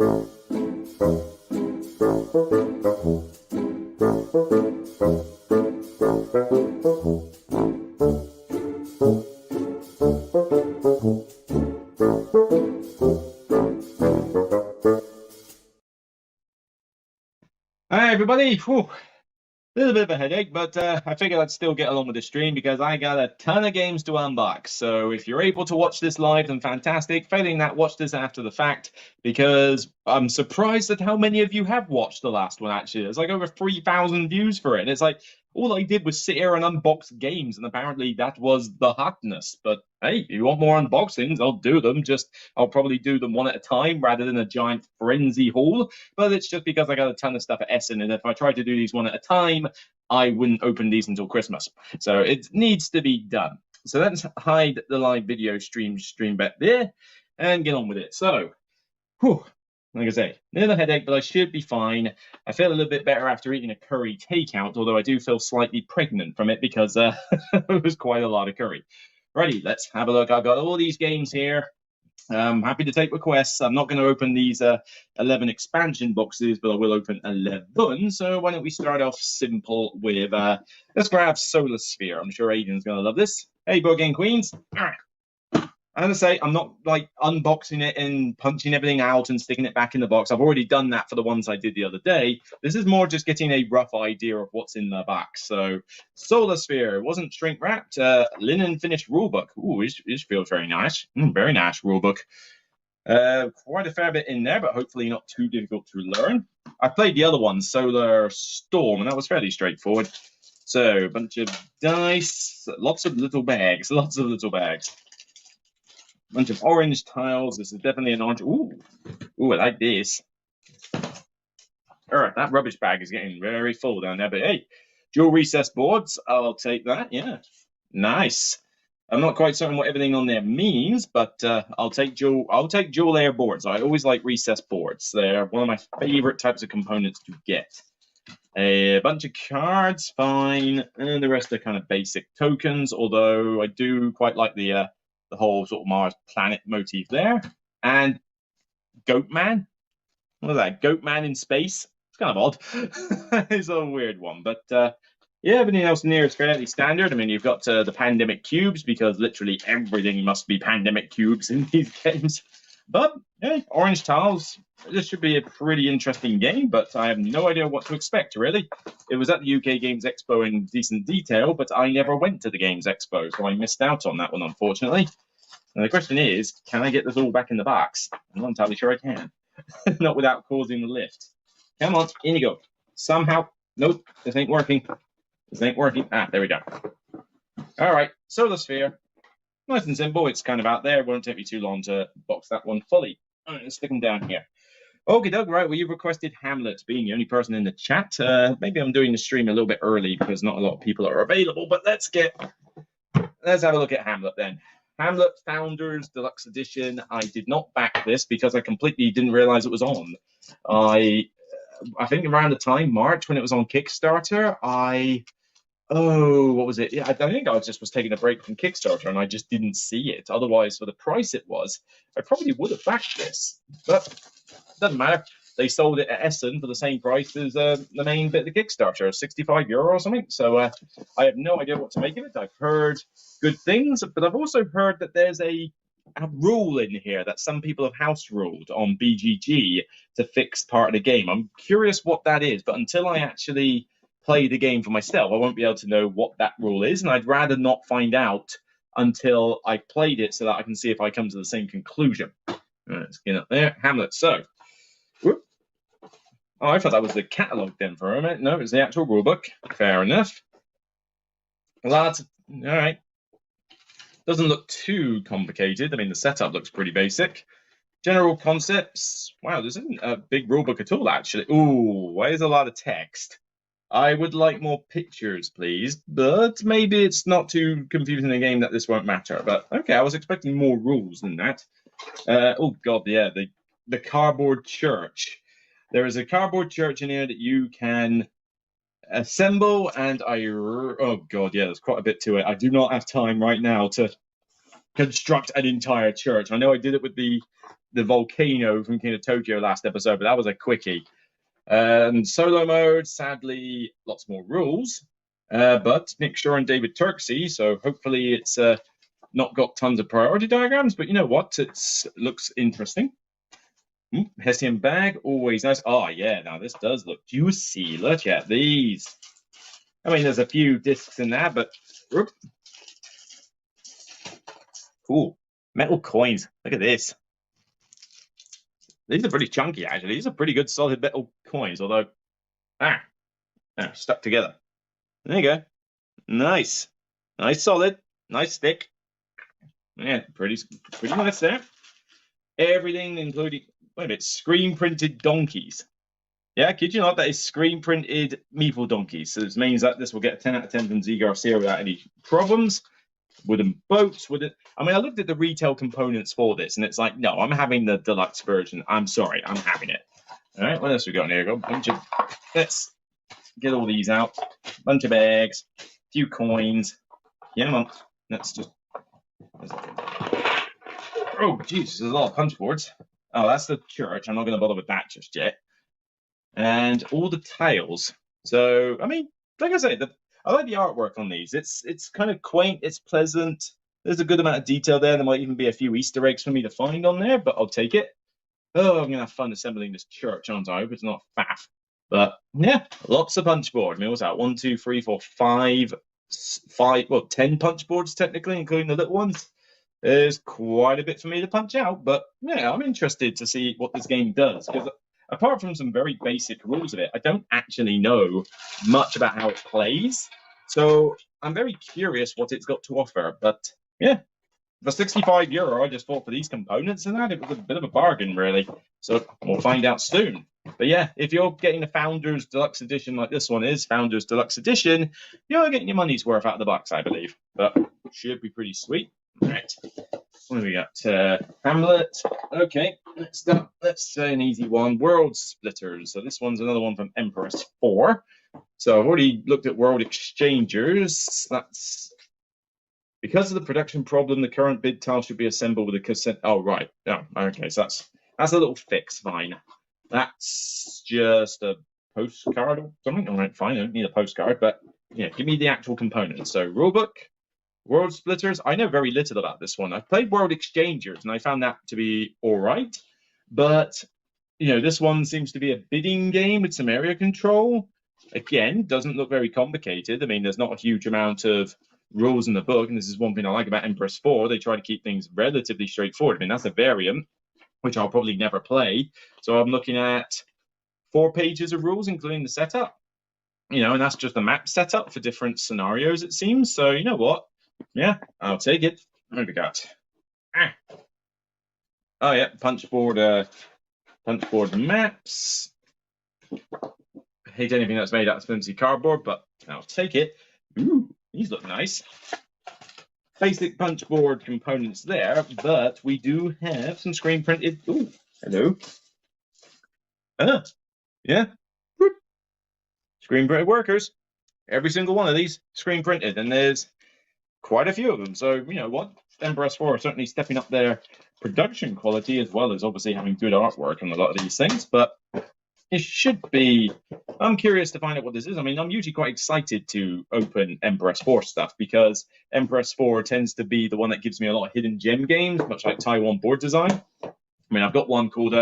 Hi everybody. Whew. Little bit of a headache, but I figured I'd still get along with the stream because I got a ton of games to unbox. So if you're able to watch this live, then fantastic. Failing that, watch this after the fact because I'm surprised at how many of you have watched the last one, actually. There's like over 3,000 views for it. And it's like, all I did was sit here and unbox games, and apparently that was the hotness. But hey, if you want more unboxings, I'll do them. Just I'll probably do them one at a time rather than a giant frenzy haul. But it's just because I got a ton of stuff at Essen, and if I tried to do these one at a time, I wouldn't open these until Christmas. So it needs to be done. So let's hide the live video stream back there and get on with it. So, whew, like I say, little headache, but I should be fine. I feel a little bit better after eating a curry takeout, although I do feel slightly pregnant from it because it was quite a lot of curry. Righty, let's have a look. I've got all these games here. I'm happy to take requests. I'm not going to open these 11 expansion boxes, but I will open 11. So why don't we start off simple with, let's grab Solar Sphere. I'm sure Aiden's going to love this. Hey, Board Game Queens. I'm going to say I'm not like unboxing it and punching everything out and sticking it back in the box. I've already done that for the ones I did the other day. This is more just getting a rough idea of what's in the box. So Solar Sphere, it wasn't shrink wrapped. Linen finished rulebook. Ooh, this feels very nice. Very nice rulebook. Quite a fair bit in there, but hopefully not too difficult to learn. I played the other one, Solar Storm, and that was fairly straightforward. So a bunch of dice, lots of little bags. Bunch of orange tiles. This is definitely an orange. Ooh, I like this. All right, that rubbish bag is getting very full down there. But hey, dual recess boards. I'll take that. Yeah, nice. I'm not quite certain what everything on there means, but I'll take dual layer boards. I always like recess boards. They're one of my favorite types of components to get. A bunch of cards, fine, and the rest are kind of basic tokens. Although I do quite like the whole sort of Mars planet motif there. And Goatman. What is that? Goatman in space? It's kind of odd. It's a weird one. But yeah, everything else in here is fairly standard. I mean, you've got the pandemic cubes because literally everything must be pandemic cubes in these games. But yeah, orange tiles. This should be a pretty interesting game, but I have no idea what to expect, really. It was at the UK Games Expo in decent detail, but I never went to the Games Expo, so I missed out on that one, unfortunately. And the question is, can I get this all back in the box? I'm not entirely sure I can. Not without causing the lift. Come on, in you go. Somehow. Nope, this ain't working. Ah, there we go. All right, Solar Sphere. Nice and simple. It's kind of out there. It won't take me too long to box that one fully. All right, let's stick them down here. Okay, Doug, right. Well, you've requested Hamlet, being the only person in the chat. Maybe I'm doing the stream a little bit early because not a lot of people are available, but let's have a look at Hamlet then. Hamlet Founders Deluxe Edition. I did not back this because I completely didn't realize it was on. I think around the time, March, when it was on Kickstarter, what was it? Yeah, I think I just was taking a break from Kickstarter and I just didn't see it. Otherwise, for the price it was, I probably would have backed this. But it doesn't matter. They sold it at Essen for the same price as the main bit of the Kickstarter, €65 or something. So I have no idea what to make of it. I've heard good things, but I've also heard that there's a rule in here that some people have house ruled on BGG to fix part of the game. I'm curious what that is, but until I actually play the game for myself, I won't be able to know what that rule is, and I'd rather not find out until I've played it so that I can see if I come to the same conclusion. All right, let's get up there. Hamlet. So, whoop. Oh, I thought that was the catalogue then for a minute. No, it's the actual rulebook. Fair enough. All right. Doesn't look too complicated. I mean, the setup looks pretty basic. General concepts. Wow, this isn't a big rulebook at all, actually. Ooh, why is a lot of text? I would like more pictures, please. But maybe it's not too confusing a game that this won't matter. But okay, I was expecting more rules than that. Oh, God, yeah, the cardboard church. There is a cardboard church in here that you can assemble, and oh god, yeah, there's quite a bit to it. I do not have time right now to construct an entire church. I know I did it with the volcano from King of Tokyo last episode, but that was a quickie. Solo mode, sadly, lots more rules. But Nick Shore and David Turksey, so hopefully it's not got tons of priority diagrams, but you know what? It looks interesting. Hessian bag, always nice. Oh, yeah, now this does look juicy. Look at these. I mean, there's a few discs in there, but... Whoop. Cool. Metal coins. Look at this. These are pretty chunky, actually. These are pretty good, solid metal coins, although... stuck together. There you go. Nice. Nice, solid. Nice thick. Yeah, pretty nice there. Everything, including... Wait a minute, screen-printed donkeys. Yeah, kid you not, that is screen-printed meeple donkeys. So this means that this will get a 10 out of 10 from Z Garcia without any problems. Wooden boats, I mean, I looked at the retail components for this, and it's like, no, I'm having the deluxe version. I'm sorry, I'm having it. All right, what else we got in here? Got a bunch of... Let's get all these out. Bunch of bags, a few coins. Yeah, man. Let's just... Oh, jeez, there's a lot of punch boards. Oh, that's the church. I'm not going to bother with that just yet. And all the tiles. So, I mean, like I say, I like the artwork on these. It's kind of quaint. It's pleasant. There's a good amount of detail there. There might even be a few Easter eggs for me to find on there, but I'll take it. Oh, I'm going to have fun assembling this church, aren't I? I hope it's not faff. But, yeah, lots of punch board. I mean, what's that? 1, 2, 3, 4, 5, 10 punch boards, technically, including the little ones. There's quite a bit for me to punch out, but yeah, I'm interested to see what this game does, because apart from some very basic rules of it, I don't actually know much about how it plays. So I'm very curious what it's got to offer. But yeah, for €65, I just thought for these components and that, it was a bit of a bargain, really. So we'll find out soon. But yeah, if you're getting the Founders Deluxe Edition like this one is, Founders Deluxe Edition, you're getting your money's worth out of the box, I believe. But should be pretty sweet. Right, what do we got? Hamlet. Okay, let's say an easy one. World Splitters. So this one's another one from Empress 4. So I've already looked at World Exchangers. That's because of the production problem. The current bid tile should be assembled with a cassette. Oh right. Yeah. Okay. So that's a little fix. Fine. That's just a postcard or something. All right. Fine. I don't need a postcard, but yeah, give me the actual components. So Rulebook. World Splitters, I know very little about this one. I've played World Exchangers, and I found that to be all right. But, you know, this one seems to be a bidding game with some area control. Again, doesn't look very complicated. I mean, there's not a huge amount of rules in the book, and this is one thing I like about Empress 4. They try to keep things relatively straightforward. I mean, that's a variant, which I'll probably never play. So I'm looking at 4 pages of rules, including the setup. You know, and that's just the map setup for different scenarios, it seems. So, you know what? Yeah, I'll take it. What have we got? Oh yeah, punch board maps. I hate anything that's made out of flimsy cardboard, but I'll take it. Ooh, these look nice. Basic punch board components there, but we do have some screen printed. Ooh, hello. Yeah. Screen printed workers. Every single one of these screen printed, and there's quite a few of them. So, you know what? Empress 4 are certainly stepping up their production quality, as well as obviously having good artwork on a lot of these things. But it should be... I'm curious to find out what this is. I mean, I'm usually quite excited to open Empress 4 stuff, because Empress 4 tends to be the one that gives me a lot of hidden gem games, much like Taiwan Board Design. I mean, I've got one called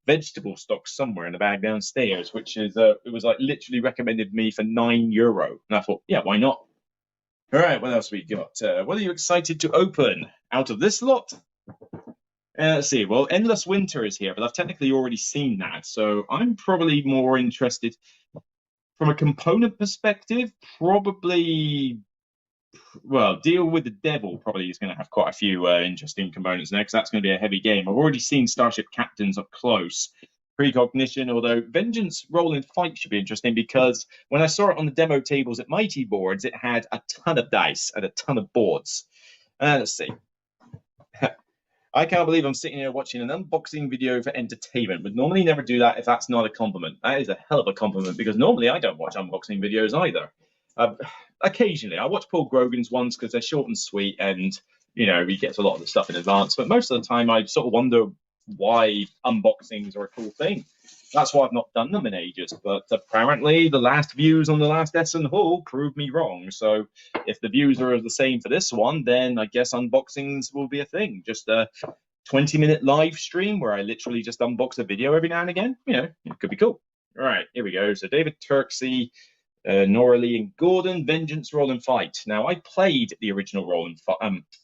Vegetable Stock somewhere in the bag downstairs, which is, it was like literally recommended me for €9. And I thought, yeah, why not? All right, what else we got? What are you excited to open out of this lot? Let's see. Well, Endless Winter is here, but I've technically already seen that. So I'm probably more interested from a component perspective. Probably, well, Deal with the Devil probably is going to have quite a few interesting components next. That's going to be a heavy game. I've already seen Starship Captains up close. Precognition, although Vengeance Roll and Fight should be interesting, because when I saw it on the demo tables at Mighty Boards, it had a ton of dice and a ton of boards. Let's see. I can't believe I'm sitting here watching an unboxing video for entertainment. Would normally never do that if that's not a compliment. That is a hell of a compliment, because normally I don't watch unboxing videos either. Occasionally. I watch Paul Grogan's ones because they're short and sweet, and you know, he gets a lot of the stuff in advance. But most of the time, I sort of wonder why unboxings are a cool thing. That's why I've not done them in ages. But apparently, the last views on the last Essen haul proved me wrong. So if the views are the same for this one, then I guess unboxings will be a thing. Just a 20-minute live stream where I literally just unbox a video every now and again. You know, it could be cool. All right, here we go. So David Turksey, Nora Lee and Gordon, Vengeance, Roll and Fight. Now I played the original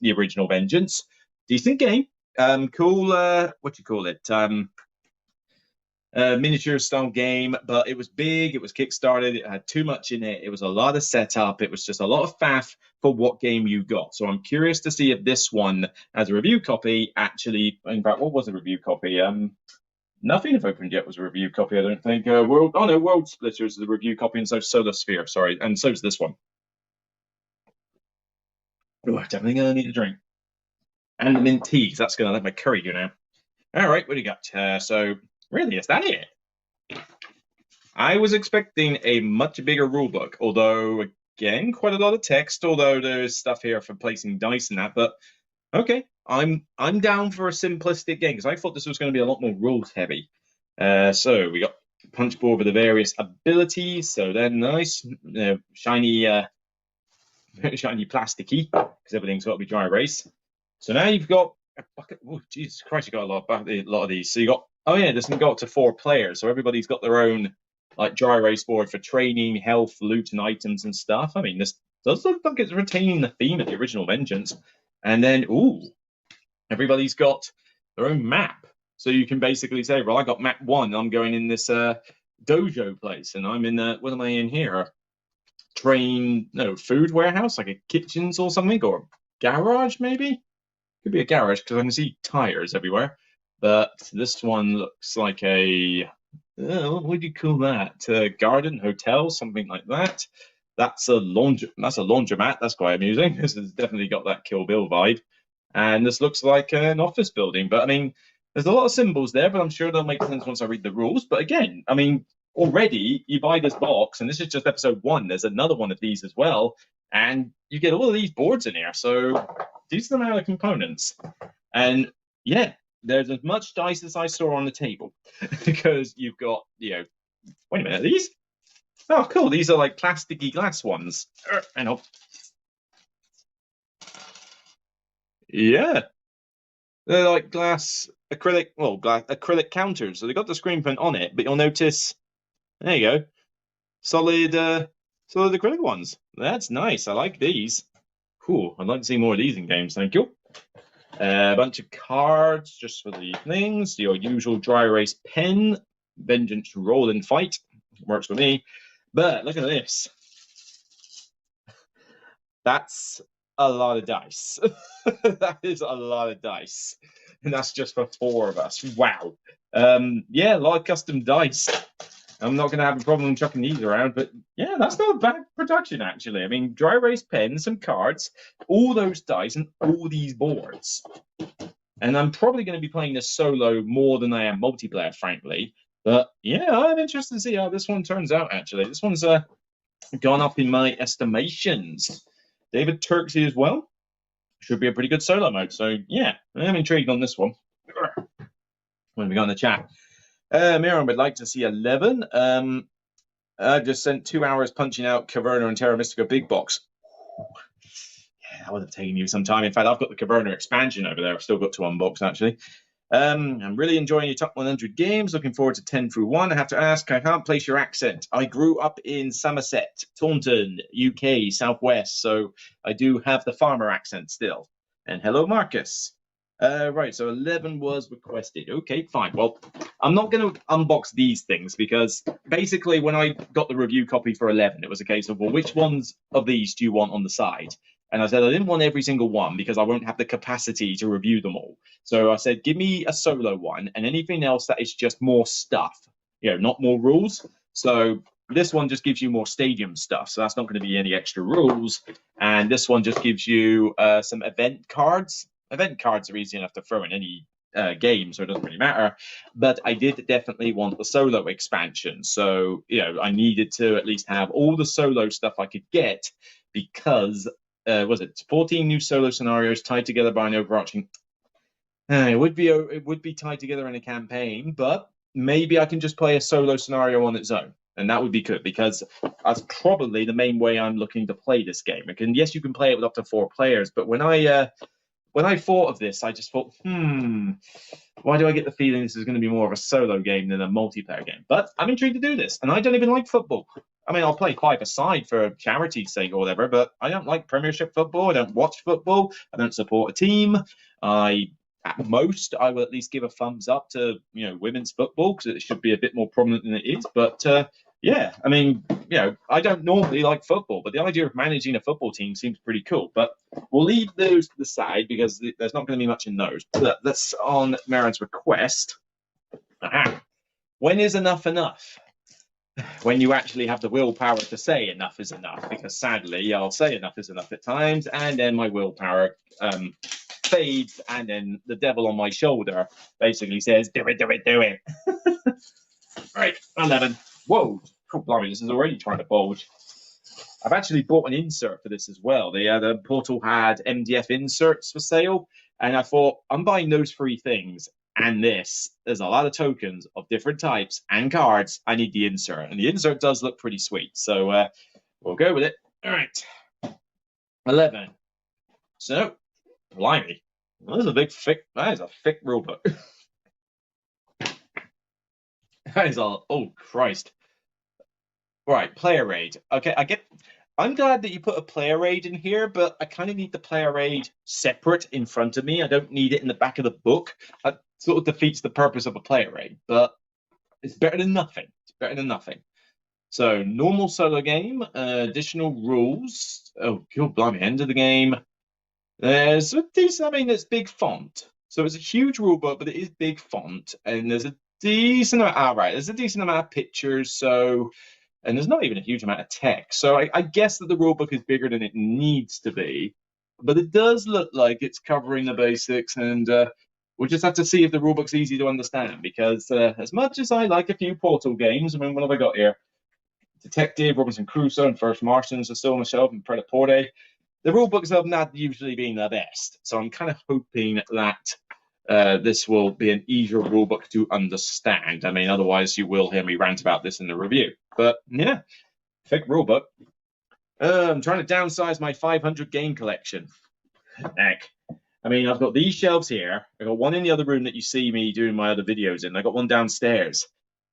the original Vengeance. Decent game. Cool. What do you call it? Miniature style game, but it was big. It was kickstarted. It had too much in it. It was a lot of setup. It was just a lot of faff for what game you got. So I'm curious to see if this one, as a review copy, actually. In fact, what was a review copy? Nothing I've opened yet was a review copy, I don't think. World Splitters is a review copy, and so Solar Sphere, sorry, and so's this one. Oh, I'm definitely going to need a drink. And the mint tea, because that's going to let my curry go now. All right, what do you got? So, really, is that it? I was expecting a much bigger rulebook, although, again, quite a lot of text, although there's stuff here for placing dice and that, but okay. I'm down for a simplistic game because I thought this was going to be a lot more rules heavy. So we got punch board with the various abilities, so they're nice, shiny, shiny plasticky because everything's got to be dry erase. So now you've got a bucket. Oh, Jesus Christ, you got a lot of these. So you got this can go up to 4 players, so everybody's got their own like dry erase board for training, health, loot, and items and stuff. I mean, this does look like it's retaining the theme of the original Vengeance. And then, everybody's got their own map. So you can basically say, well, I got map 1. I'm going in this dojo place. And I'm in, what am I in here? Food warehouse, like a kitchens or something, or garage maybe? Could be a garage because I can see tires everywhere. But this one looks like a, what would you call that? Garden, hotel, something like that. That's a laundromat. That's quite amusing. This has definitely got that Kill Bill vibe. And this looks like an office building. But I mean, there's a lot of symbols there, but I'm sure they'll make sense once I read the rules. But again, I mean, already you buy this box, and this is just episode 1. There's another one of these as well. And you get all of these boards in here. So decent amount of components. And yeah, there's as much dice as I saw on the table. Because you've got, wait a minute, these? Oh, cool. These are like plasticky glass ones. Hang on. Yeah. They're like acrylic counters. So they've got the screen print on it, but you'll notice, there you go, solid acrylic ones. That's nice. I like these. Cool. I'd like to see more of these in games. Thank you. A bunch of cards just for the things. Your usual dry erase pen. Vengeance, Roll and Fight. Works for me. But look at this. That's a lot of dice. That is a lot of dice. And that's just for 4 of us. Wow. Yeah, a lot of custom dice. I'm not going to have a problem chucking these around, but yeah, that's not a bad production, actually. I mean, dry erase pens, some cards, all those dice, and all these boards. And I'm probably going to be playing this solo more than I am multiplayer, frankly. But yeah, I'm interested to see how this one turns out, actually. This one's gone up in my estimations. David Turksey as well. Should be a pretty good solo mode. So yeah, I'm intrigued on this one. What have we got in the chat? Miriam would like to see 11. I just spent 2 hours punching out Caverna and Terra Mystica big box. Yeah, that would have taken you some time. In fact, I've got the Caverna expansion over there. I've still got to unbox, actually. I'm really enjoying your top 100 games. Looking forward to 10 through 1. I have to ask, I can't place your accent. I grew up in Somerset, Taunton, UK, Southwest, so I do have the farmer accent still. And hello, Marcus. Right, so 11 was requested. Okay, fine. Well, I'm not going to unbox these things because basically when I got the review copy for 11, it was a case of, well, which ones of these do you want on the side? And I said I didn't want every single one because I won't have the capacity to review them all. So I said, give me a solo one and anything else that is just more stuff, not more rules. So this one just gives you more stadium stuff. So that's not going to be any extra rules. And this one just gives you some event cards. Event cards are easy enough to throw in any game, so it doesn't really matter. But I did definitely want the solo expansion. So, I needed to at least have all the solo stuff I could get because was it 14 new solo scenarios tied together by an overarching. It would be tied together in a campaign, but maybe I can just play a solo scenario on its own, and that would be good because that's probably the main way I'm looking to play this game. And yes, you can play it with up to 4 players, but when I thought of this, I just thought, why do I get the feeling this is going to be more of a solo game than a multiplayer game? But I'm intrigued to do this, and I don't even like football. I mean, I'll play 5-a-side for charity's sake or whatever, but I don't like Premiership football. I don't watch football. I don't support a team. At most, I will at least give a thumbs up to women's football because it should be a bit more prominent than it is. But yeah, I mean, I don't normally like football, but the idea of managing a football team seems pretty cool. But we'll leave those to the side because there's not going to be much in those. But that's on Maran's request. Aha. When is enough enough? When you actually have the willpower to say enough is enough, because sadly, I'll say enough is enough at times, and then my willpower fades, and then the devil on my shoulder basically says, do it, do it, do it. All right, 11. Whoa, oh, blimey, this is already trying to bulge. I've actually bought an insert for this as well. The Portal had MDF inserts for sale, and I thought, I'm buying those 3 things. And this, there's a lot of tokens of different types and cards. I need the insert, and the insert does look pretty sweet. So we'll go with it. All right, 11. So, blimey, that is a big thick. That is a thick rulebook. That is all. Oh Christ! All right, player aid. Okay, I'm glad that you put a player aid in here, but I kind of need the player aid separate in front of me. I don't need it in the back of the book. That sort of defeats the purpose of a player aid, but it's better than nothing. It's better than nothing. So, normal solo game, additional rules. Oh, God, blimey, end of the game. There's a decent, I mean, it's big font. So it's a huge rule book, but it is big font. And there's a decent amount, there's a decent amount of pictures. So, and there's not even a huge amount of text. So I guess that the rule book is bigger than it needs to be. But it does look like it's covering the basics. And we'll just have to see if the rule book's easy to understand. Because as much as I like a few Portal games, I mean, what have I got here? Detective, Robinson Crusoe, and First Martians are still on the shelf, and Predaporte. The rule books have not usually been the best. So I'm kind of hoping that this will be an easier rule book to understand. I mean, otherwise you will hear me rant about this in the review. But yeah, thick rule book. I'm trying to downsize my 500 game collection. Heck. I mean, I've got these shelves here. I've got one in the other room that you see me doing my other videos in. I got one downstairs.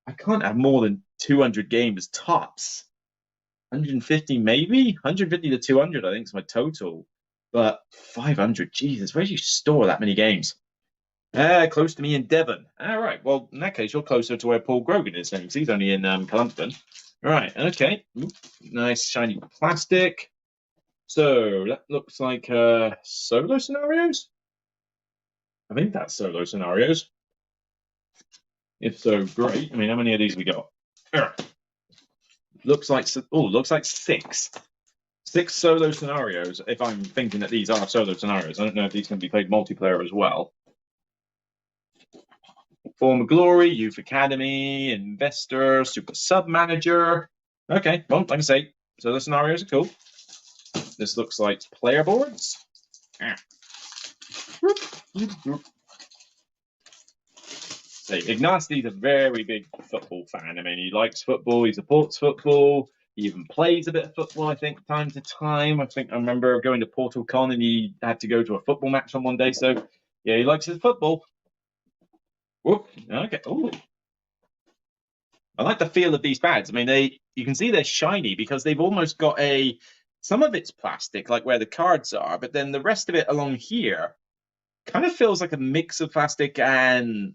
I can't have more than 200 games tops. 150 maybe? 150 to 200 I think is my total. But 500, Jesus, where do you store that many games? Close to me in Devon. All right, well, in that case, you're closer to where Paul Grogan is, because he's only in Columpton. All right, okay. Ooh, nice shiny plastic. So that looks like solo scenarios? I think that's solo scenarios. If so, great. I mean, how many of these have we got? Looks like 6. 6 solo scenarios, if I'm thinking that these are solo scenarios. I don't know if these can be played multiplayer as well. Form of Glory, Youth Academy, Investor, Super Sub Manager. Okay, well, like I say, solo scenarios are cool. This looks like player boards. So Ignati's a very big football fan. I mean, he likes football, he supports football, he even plays a bit of football, I think, time to time. I remember going to Portal Con and he had to go to a football match on one day. So, yeah, he likes his football. Whoop, okay. Ooh. I like the feel of these pads. I mean, you can see they're shiny because they've almost got some of it's plastic, like where the cards are, but then the rest of it along here kind of feels like a mix of plastic and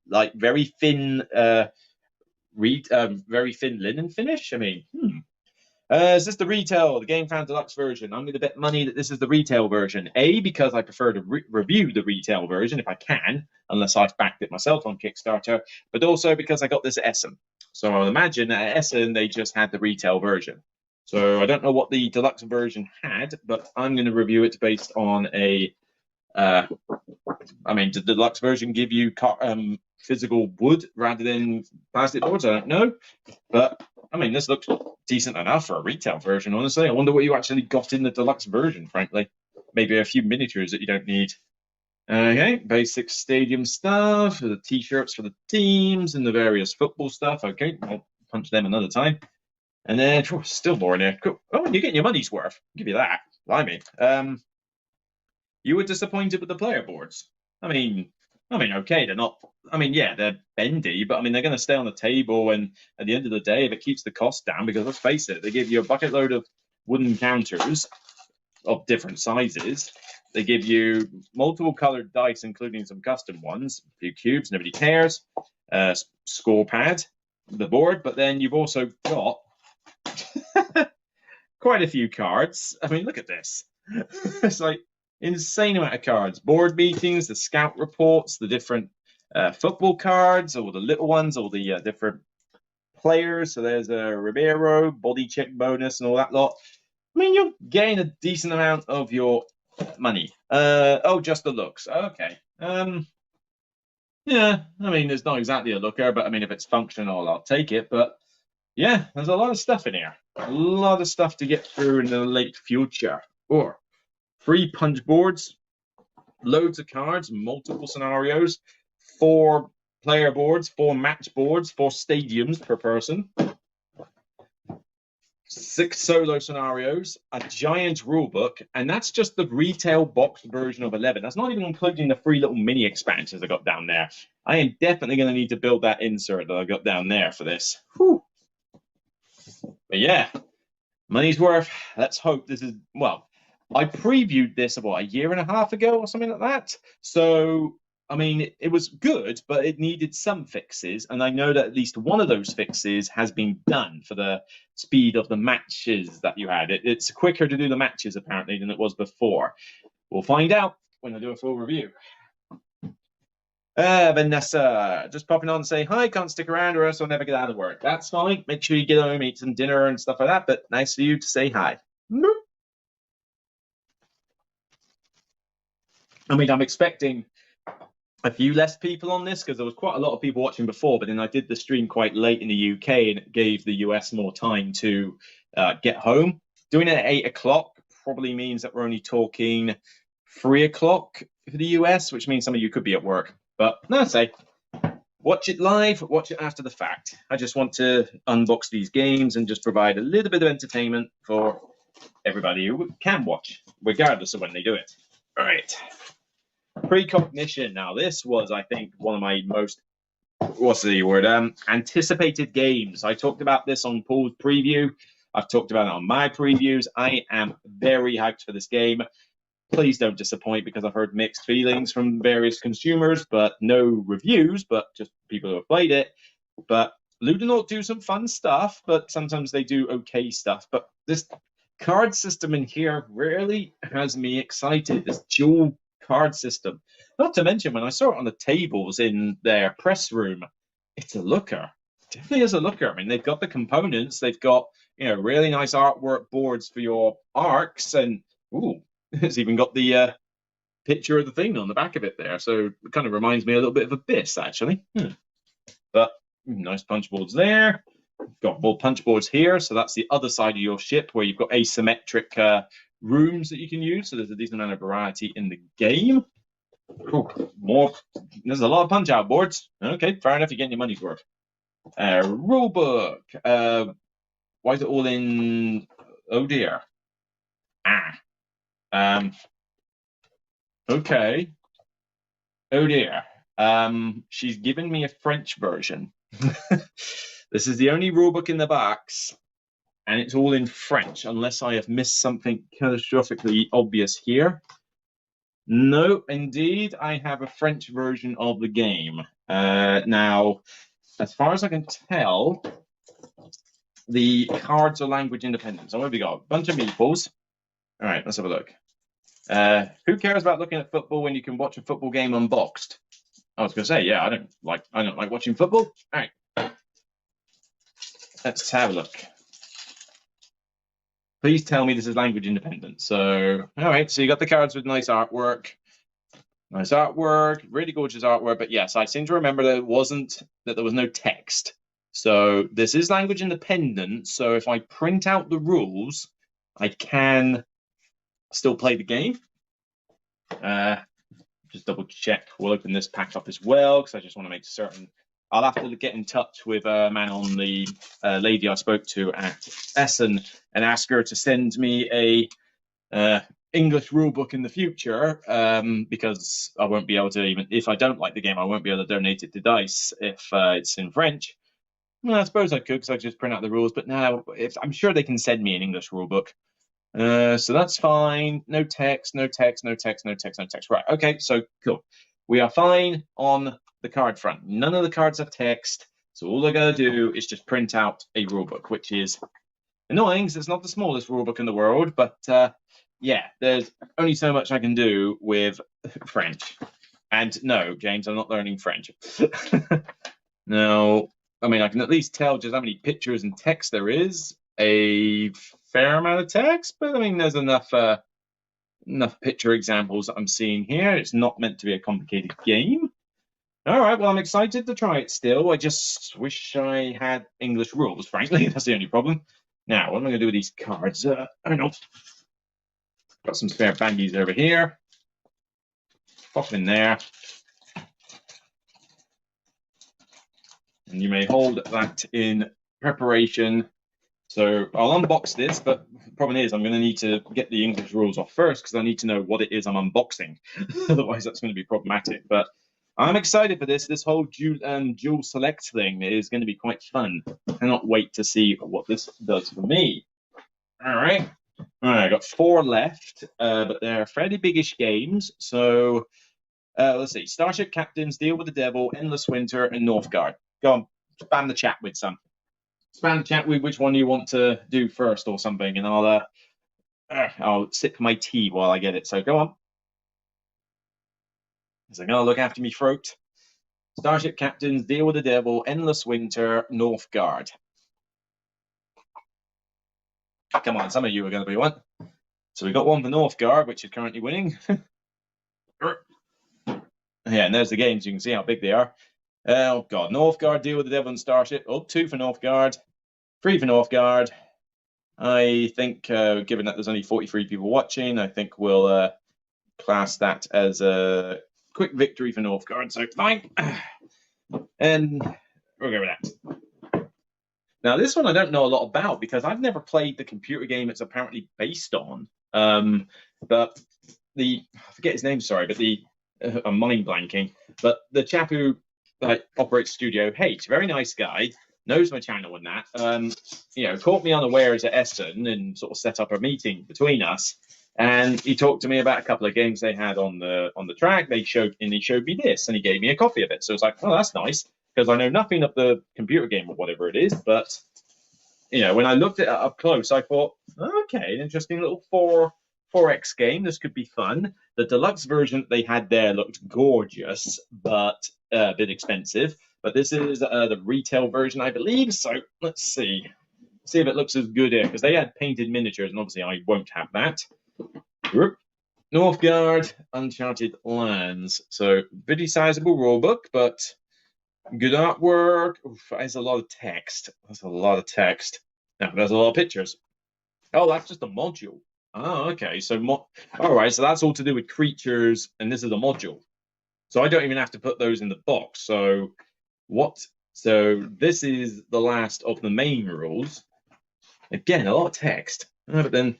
like very thin very thin linen finish. I mean, is this the retail, the Game Fan Deluxe version? I'm going to bet money that this is the retail version. A, because I prefer to review the retail version if I can, unless I've backed it myself on Kickstarter, but also because I got this at Essen. So I would imagine at Essen they just had the retail version. So I don't know what the deluxe version had, but I'm going to review it based on a I mean, did the deluxe version give you physical wood rather than plastic boards? I don't know, but I mean, this looks decent enough for a retail version, honestly. I wonder what you actually got in the deluxe version, frankly. Maybe a few miniatures that you don't need. Okay, basic stadium stuff, the t-shirts for the teams and the various football stuff. Okay, I'll punch them another time. And then still more in there. Cool. Oh, you're getting your money's worth. I'll give you that. Blimey. You were disappointed with the player boards. Okay, they're not. Yeah, they're bendy, but they're going to stay on the table. And at the end of the day, if it keeps the cost down, because let's face it, they give you a bucket load of wooden counters of different sizes. They give you multiple colored dice, including some custom ones, a few cubes, nobody cares. Score pad, the board, but then you've also got quite a few cards. Look at this. It's like insane amount of cards. Board meetings, the scout reports, the different football cards, or the little ones, or the different players. So there's a Ribeiro, body check bonus, and all that lot. You'll gain a decent amount of your money. Oh, just the looks. Okay. Yeah, it's not exactly a looker, but if it's functional, I'll take it. But yeah, there's a lot of stuff in here. A lot of stuff to get through in the late future. Or free punch boards, loads of cards, multiple scenarios, 4 player boards, 4 match boards, 4 stadiums per person, 6 solo scenarios, a giant rulebook, and that's just the retail box version of 11. That's not even including the free little mini expansions I got down there. I am definitely going to need to build that insert that I got down there for this. Whew. But yeah, money's worth. Let's hope this is, well, I previewed this about a year and a half ago or something like that. So, it was good, but it needed some fixes. And I know that at least one of those fixes has been done for the speed of the matches that you had. It's quicker to do the matches, apparently, than it was before. We'll find out when I do a full review. Vanessa, just popping on to say hi, can't stick around or else I'll never get out of work. That's fine. Make sure you get home, eat some dinner and stuff like that, but nice for you to say hi. I'm expecting a few less people on this because there was quite a lot of people watching before, but then I did the stream quite late in the UK and it gave the US more time to get home. Doing it at 8 o'clock probably means that we're only talking 3 o'clock for the US, which means some of you could be at work. But no, say, watch it live, watch it after the fact. I just want to unbox these games and just provide a little bit of entertainment for everybody who can watch, regardless of when they do it. All right. Precognition. Now, this was, I think, one of my most, anticipated games. I talked about this on Paul's preview. I've talked about it on my previews. I am very hyped for this game. Please don't disappoint because I've heard mixed feelings from various consumers, but no reviews, but just people who have played it. But Ludonauts do some fun stuff, but sometimes they do okay stuff. But this card system in here really has me excited. This dual card system. Not to mention, when I saw it on the tables in their press room, it's a looker. It definitely is a looker. They've got the components. They've got, really nice artwork boards for your arcs, and it's even got the picture of the thing on the back of it there. So it kind of reminds me a little bit of Abyss, actually. But nice punch boards there. Got more punch boards here. So that's the other side of your ship where you've got asymmetric rooms that you can use. So there's a decent amount of variety in the game. More. There's a lot of punch out boards. Okay, fair enough. You're getting your money's worth. Rulebook. Why is it all in? Oh dear. Okay. Oh dear. She's given me a French version. This is the only rulebook in the box, and it's all in French, unless I have missed something catastrophically obvious here. No, indeed, I have a French version of the game. Now, as far as I can tell, the cards are language independent. So what have we got? A bunch of meeples. All right, let's have a look. Who cares about looking at football when you can watch a football game unboxed? I was going to say, yeah, I don't like watching football. All right, let's have a look. Please tell me this is language independent. So, all right, so you got the cards with nice artwork, really gorgeous artwork. But yes, I seem to remember that there was no text. So this is language independent. So if I print out the rules, I can still play the game. Just double check. We'll open this pack up as well because I just want to make certain. I'll have to get in touch with a man on the lady I spoke to at Essen and ask her to send me a English rulebook in the future, because I won't be able to, even if I don't like the game, I won't be able to donate it to DICE if it's in French. Well, I suppose I could because I could just print out the rules, but now I'm sure they can send me an English rulebook. So that's fine. No text, no text, no text, no text, no text. Right. Okay. So cool. We are fine on the card front. None of the cards have text. So all I gotta do is just print out a rulebook, which is annoying because it's not the smallest rulebook in the world. But yeah, there's only so much I can do with French. And no, James, I'm not learning French. No, I mean, I can at least tell just how many pictures and text there is. A fair amount of text, but I mean, there's enough picture examples that I'm seeing here. It's not meant to be a complicated game. All right, well, I'm excited to try it still. I just wish I had English rules, frankly. That's the only problem. Now, what am I going to do with these cards? I don't know. Got some spare baggies over here. Pop in there. And you may hold that in preparation. So I'll unbox this, but the problem is I'm going to need to get the English rules off first because I need to know what it is I'm unboxing. Otherwise, that's going to be problematic. But I'm excited for this. This whole dual select thing is going to be quite fun. I cannot wait to see what this does for me. All right. All right, I got 4 left, but they're fairly biggish games. So let's see. Starship Captains, Deal with the Devil, Endless Winter, and Northgard. Go on, spam the chat with some. Spam the chat with which one you want to do first or something, and I'll sip my tea while I get it. So go on. Is it gonna look after me throat? Starship Captains, Deal with the Devil, Endless Winter, Northgard. Come on, some of you are going to be one. So we got one for Northgard, which is currently winning. Yeah, and there's the games. You can see how big they are. Oh, God. Northgard, Deal with the Devil and Starship. Oh, 2 for Northgard. 3 for Northgard. I think, given that there's only 43 people watching, I think we'll class that as a quick victory for Northgard. So, fine. And we'll go with that. Now, this one I don't know a lot about because I've never played the computer game it's apparently based on. But I forget his name, sorry, but I'm mind blanking. But the chap who operates Studio H, very nice guy, knows my channel and that. Caught me unawares at Essen and sort of set up a meeting between us. And he talked to me about a couple of games they had on the track. He showed me this, and he gave me a copy of it. So it's like, oh, that's nice. Because I know nothing of the computer game or whatever it is, but when I looked at it up close, I thought, okay, an interesting little 4X game. This could be fun. The deluxe version they had there looked gorgeous, but a bit expensive. But this is the retail version, I believe. So let's see if it looks as good here, because they had painted miniatures, and obviously I won't have that. Northgard, Uncharted Lands. So pretty sizable rulebook, but good artwork. Oof, there's a lot of text. That's a lot of text. Now, there's a lot of pictures. Oh, that's just a module. Oh, okay. So, all right. So that's all to do with creatures, and this is a module. So I don't even have to put those in the box. So what? So this is the last of the main rules. Again, a lot of text. But then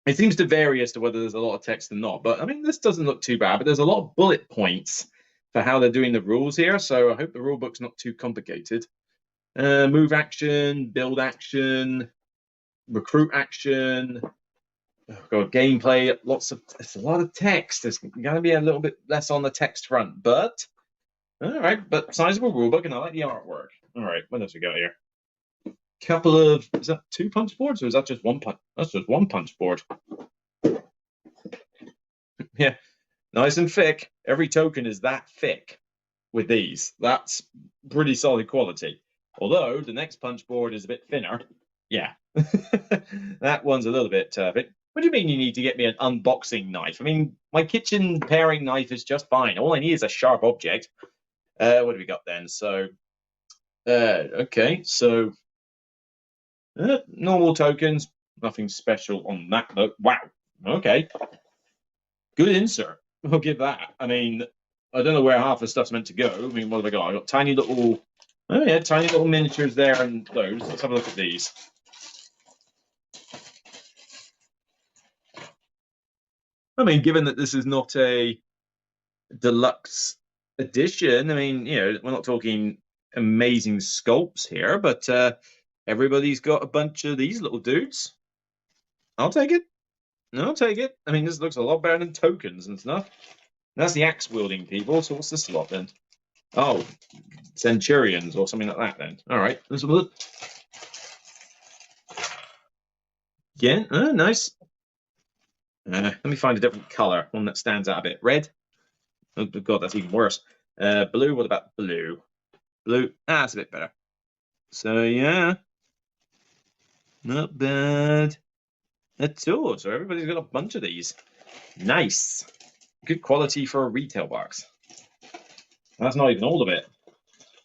it seems to vary as to whether there's a lot of text or not. But I mean, this doesn't look too bad. But there's a lot of bullet points for how they're doing the rules here. So I hope the rule book's not too complicated. Move action, build action, recruit action. Oh God, gameplay. It's a lot of text. There's going to be a little bit less on the text front, but all right. But sizable rule book, and I like the artwork. All right, what else we got here? Couple of, is that 2 punch boards or is that just 1 punch? That's just 1 punch board. Yeah, nice and thick. Every token is that thick with these. That's pretty solid quality. Although the next punch board is a bit thinner. Yeah, that one's a little bit thick. What do you mean you need to get me an unboxing knife? I mean, my kitchen paring knife is just fine. All I need is a sharp object. What do we got then? So Okay, so normal tokens, nothing special on that note. Wow. Okay, good insert. I'll give that. I mean, I don't know where half the stuff's meant to go. I mean, what have I got? I got tiny little, oh yeah, tiny little miniatures there and those. Let's have a look at these. I mean, given that this is not a deluxe edition, I mean, you know, we're not talking amazing sculpts here, but everybody's got a bunch of these little dudes. I'll take it. I'll take it. I mean, this looks a lot better than tokens and stuff. That's the axe wielding people. So what's this lot then? Oh, centurions or something like that then. All right, let's have a look. Yeah, nice. Let me find a different color, one that stands out a bit. Red. Oh god, that's even worse. Blue. What about blue? Blue. Ah, that's a bit better. So yeah, not bad at all. So everybody's got a bunch of these. Nice. Good quality for a retail box. That's not even all of it,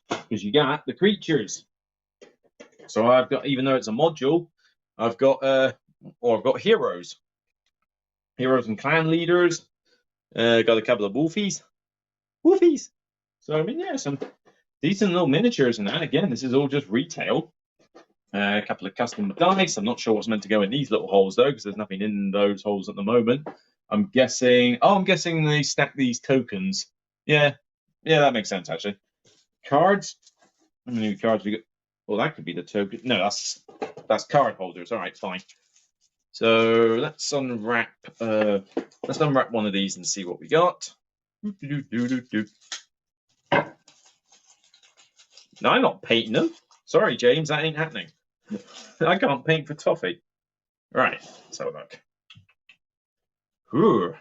because you got the creatures. So I've got, even though it's a module, I've got heroes, and clan leaders. Got a couple of wolfies. So I mean, yeah, some decent little miniatures and that. Again, this is all just retail. A couple of custom dice. I'm not sure what's meant to go in these little holes though, because there's nothing in those holes at the moment. I'm guessing. Oh, I'm guessing they stack these tokens. Yeah, that makes sense actually. Cards. How many cards we got? Well, that could be the token. No, that's card holders. All right, fine. So let's unwrap. Let's unwrap one of these and see what we got. No, I'm not painting them. Sorry, James, that ain't happening. I can't paint for toffee. Right, let's have a look. Ooh.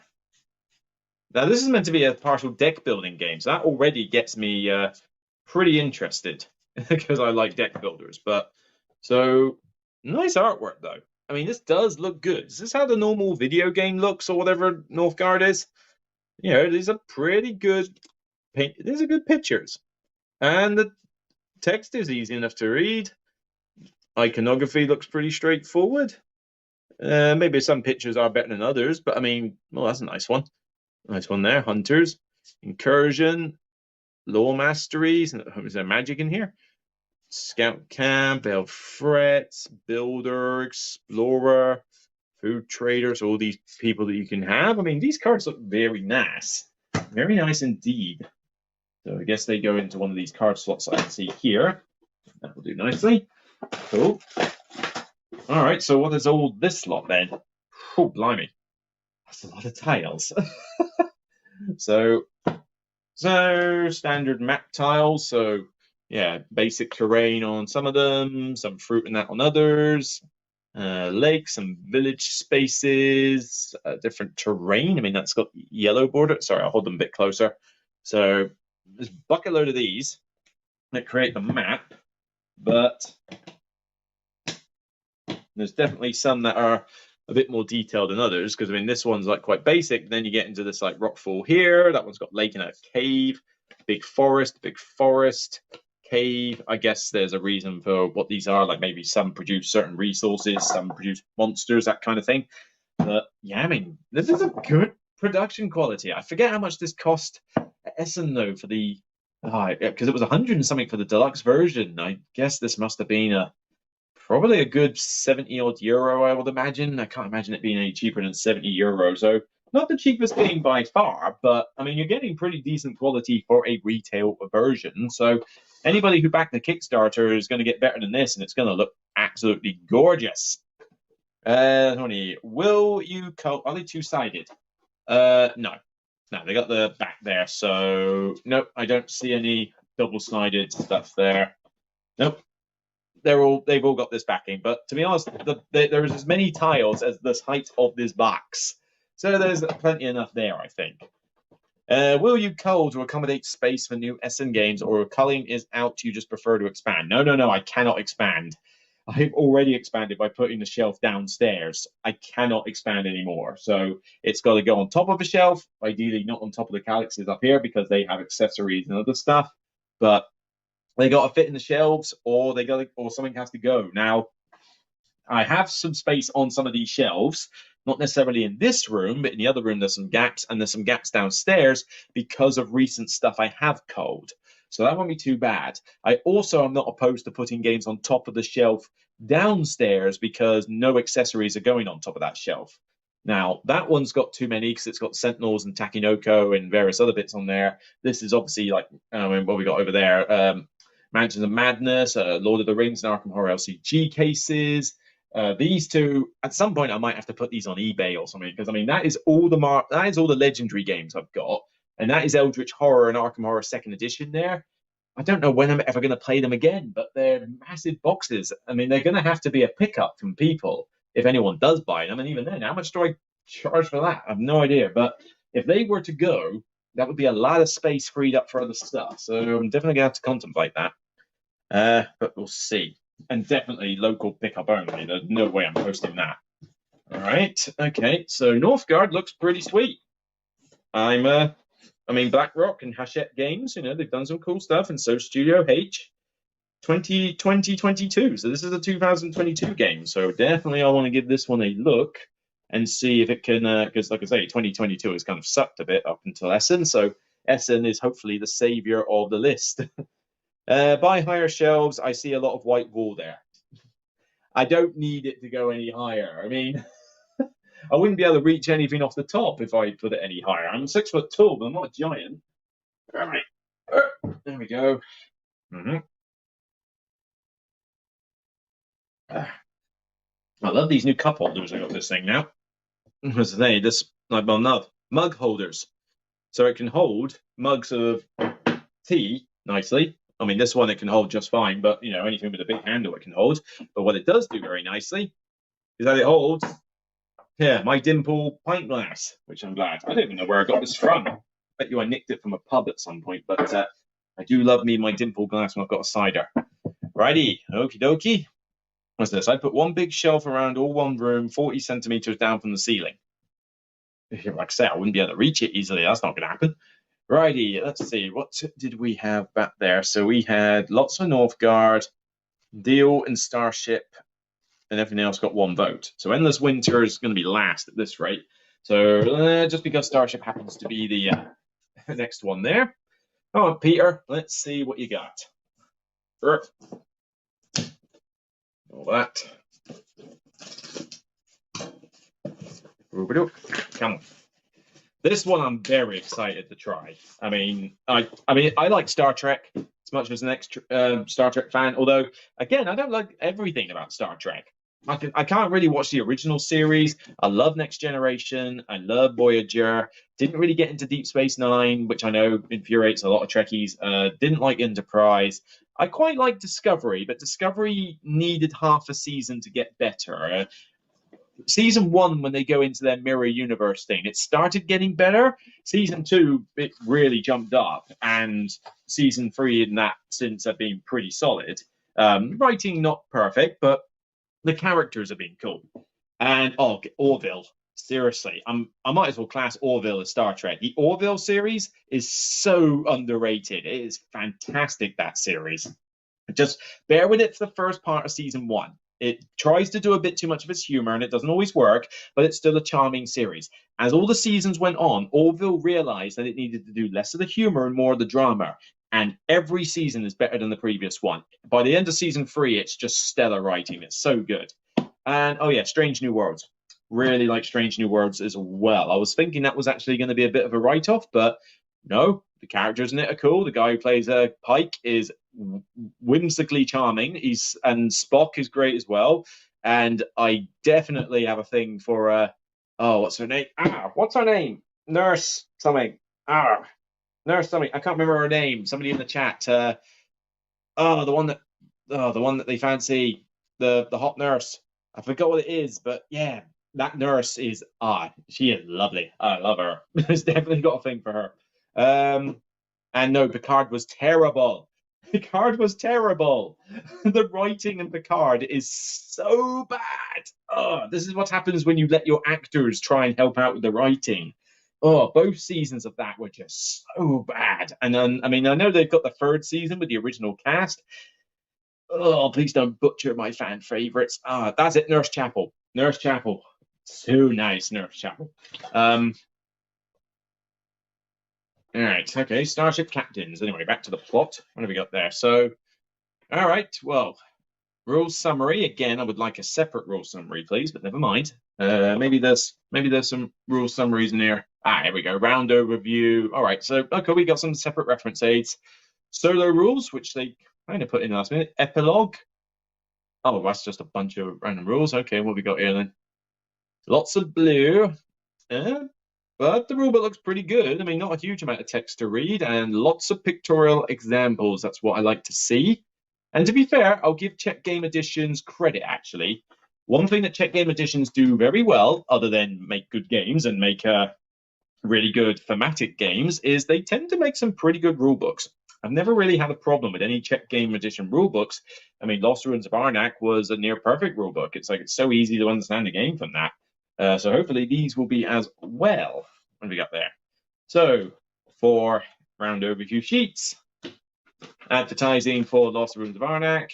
Now, this is meant to be a partial deck building game, so that already gets me pretty interested because I like deck builders. But so nice artwork, though. I mean, this does look good. Is this how the normal video game looks, or whatever Northgard is? You know, these are pretty good paint. These are good pictures, and the text is easy enough to read. Iconography looks pretty straightforward. Maybe some pictures are better than others, but I mean, well, that's a nice one. Nice one there. Hunters, incursion, law masteries. Is there magic in here? Scout camp, elf frets, builder, explorer, food traders. All these people that you can have. I mean, these cards look very nice. Very nice indeed. So I guess they go into one of these card slots I can see here. That will do nicely. Cool. All right, so what is all this lot then? Oh, blimey. That's a lot of tiles. So standard map tiles. So yeah, basic terrain on some of them, some fruit and that on others. Lakes and village spaces, different terrain. I mean, that's got yellow border. Sorry, I'll hold them a bit closer. So there's a bucket load of these that create the map, but there's definitely some that are a bit more detailed than others, because I mean, this one's like quite basic. Then you get into this like rockfall here. That one's got lake and a cave, big forest, cave. I guess there's a reason for what these are. Like maybe some produce certain resources, some produce monsters, that kind of thing. But yeah, I mean, this is a good production quality. I forget how much this cost at Essen though for the, because it was 100 and something for the deluxe version. I guess this must have been probably a good 70 odd euro, I would imagine. I can't imagine it being any cheaper than 70 euro. So not the cheapest game by far, but I mean, you're getting pretty decent quality for a retail version. So anybody who backed the Kickstarter is going to get better than this, and it's going to look absolutely gorgeous. Tony, will you are they two-sided? No, they got the back there. So nope, I don't see any double-sided stuff there. Nope. They've all got this backing, but to be honest, there is as many tiles as the height of this box, so there's plenty enough there, I think. Will you cull to accommodate space for new Essen games, or culling is out? You just prefer to expand? No, I cannot expand. I've already expanded by putting the shelf downstairs. I cannot expand anymore, so it's got to go on top of a shelf. Ideally, not on top of the calyxes up here because they have accessories and other stuff, but They got to fit in the shelves, or or something has to go. Now, I have some space on some of these shelves, not necessarily in this room, but in the other room, there's some gaps, and there's some gaps downstairs because of recent stuff I have culled. So that won't be too bad. I also am not opposed to putting games on top of the shelf downstairs because no accessories are going on top of that shelf. Now, that one's got too many because it's got Sentinels and Takinoko and various other bits on there. This is obviously like what we got over there. Mansions of Madness, Lord of the Rings, and Arkham Horror LCG cases. These two, at some point, I might have to put these on eBay or something because I mean that is all the legendary games I've got, and that is Eldritch Horror and Arkham Horror Second Edition. There, I don't know when I'm ever going to play them again, but they're massive boxes. I mean, they're going to have to be a pickup from people if anyone does buy them, and even then, how much do I charge for that? I have no idea. But if they were to go, that would be a lot of space freed up for other stuff. So I'm definitely going to have to contemplate that. But we'll see. And definitely local pickup only. There's no way I'm posting that. All right. Okay. So Northgard looks pretty sweet. I mean, BlackRock and Hachette Games, they've done some cool stuff, and so Studio H 2022. So this is a 2022 game. So definitely I want to give this one a look and see if it can, because like I say, 2022 has kind of sucked a bit up until Essen. So Essen is hopefully the savior of the list. By higher shelves, I see a lot of white wall there. I don't need it to go any higher. I mean, I wouldn't be able to reach anything off the top if I put it any higher. I'm 6 foot tall, but I'm not a giant. All right. There we go. I love these new cup holders I got this thing now. As I say, this mug holders. So it can hold mugs of tea nicely. I mean, this one it can hold just fine, but anything with a big handle it can hold. But what it does do very nicely is that it holds, my dimple pint glass, which I'm glad. I don't even know where I got this from. I bet you I nicked it from a pub at some point, but I do love me my dimple glass when I've got a cider. Righty, okie dokie. What's this? I put one big shelf around all one room, 40 centimeters down from the ceiling. Like I say, I wouldn't be able to reach it easily. That's not going to happen. Righty, let's see. What did we have back there? So we had lots of Northgard, Deal, and Starship, and everything else got one vote. So Endless Winter is going to be last at this rate. So just because Starship happens to be the next one there. Oh, Peter, let's see what you got. All that. Come on. This one I'm very excited to try. I mean, I like Star Trek as much as an Star Trek fan. Although, again, I don't like everything about Star Trek. I can't really watch the original series. I love Next Generation. I love Voyager. Didn't really get into Deep Space Nine, which I know infuriates a lot of Trekkies. Didn't like Enterprise. I quite like Discovery, but Discovery needed half a season to get better. Season 1, when they go into their mirror universe thing, it started getting better. Season 2, it really jumped up, and season 3 in that since have been pretty solid. Writing not perfect, but the characters have been cool. And Orville, seriously, I might as well class Orville as Star Trek. The Orville series is so underrated. It is fantastic, that series. Just bear with it for the first part of season 1. It tries to do a bit too much of its humor, and it doesn't always work, but it's still a charming series. As all the seasons went on, Orville realized that it needed to do less of the humor and more of the drama, and every season is better than the previous one. By the end of season 3, it's just stellar writing. It's so good. And, Strange New Worlds. Really like Strange New Worlds as well. I was thinking that was actually going to be a bit of a write-off, but no, the characters in it are cool. The guy who plays Pike is whimsically charming. And Spock is great as well. And I definitely have a thing for what's her name? What's her name? Nurse something. Nurse something. I can't remember her name. Somebody in the chat. The one that they fancy. The hot nurse. I forgot what it is, but yeah, that nurse is she is lovely. I love her. It's definitely got a thing for her. And no, Picard was terrible. Picard was terrible. The writing in Picard is so bad. This is what happens when you let your actors try and help out with the writing. Oh, both seasons of that were just so bad. And then, I mean, I know they've got the third season with the original cast. Oh, please don't butcher my fan favorites. Ah, that's it. Nurse Chapel. Nurse Chapel. So nice, Nurse Chapel. All right. Okay. Starship captains. Anyway, back to the plot. What have we got there? So, all right. Well, rule summary. Again, I would like a separate rule summary, please, but never mind. Maybe there's some rule summaries in here. Ah, here we go. Round overview. All right. So, okay, we got some separate reference aids. Solo rules, which they kind of put in last minute. Epilogue. Oh, that's just a bunch of random rules. Okay, what we got here then? Lots of blue. But the rulebook looks pretty good. I mean, not a huge amount of text to read and lots of pictorial examples. That's what I like to see. And to be fair, I'll give Czech Game Editions credit, actually. One thing that Czech Game Editions do very well, other than make good games and make really good thematic games, is they tend to make some pretty good rulebooks. I've never really had a problem with any Czech Game Edition rulebooks. I mean, Lost Ruins of Arnak was a near perfect rulebook. It's like it's so easy to understand the game from that. So hopefully these will be as well. What have we got there? So for round overview sheets, advertising for Lost Ruins of Arnak,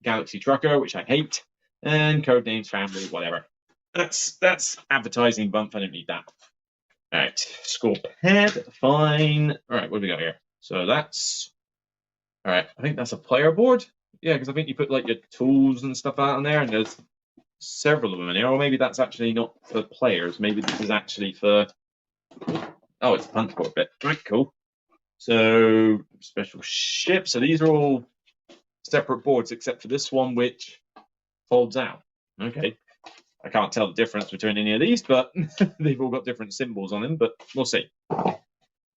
Galaxy Trucker, which I hate, and Codenames Family, whatever. That's advertising bump. I don't need that. All right, score pad, fine. All right, what do we got here? So that's all right. I think that's a player board. Yeah, because I think you put like your tools and stuff out on there, and there's several of them in here. Or maybe that's actually not for players. Maybe this is actually for. Oh, it's a punch board bit. Right, cool. So special ship. So these are all separate boards except for this one, which folds out. Okay. I can't tell the difference between any of these, but they've all got different symbols on them, but we'll see.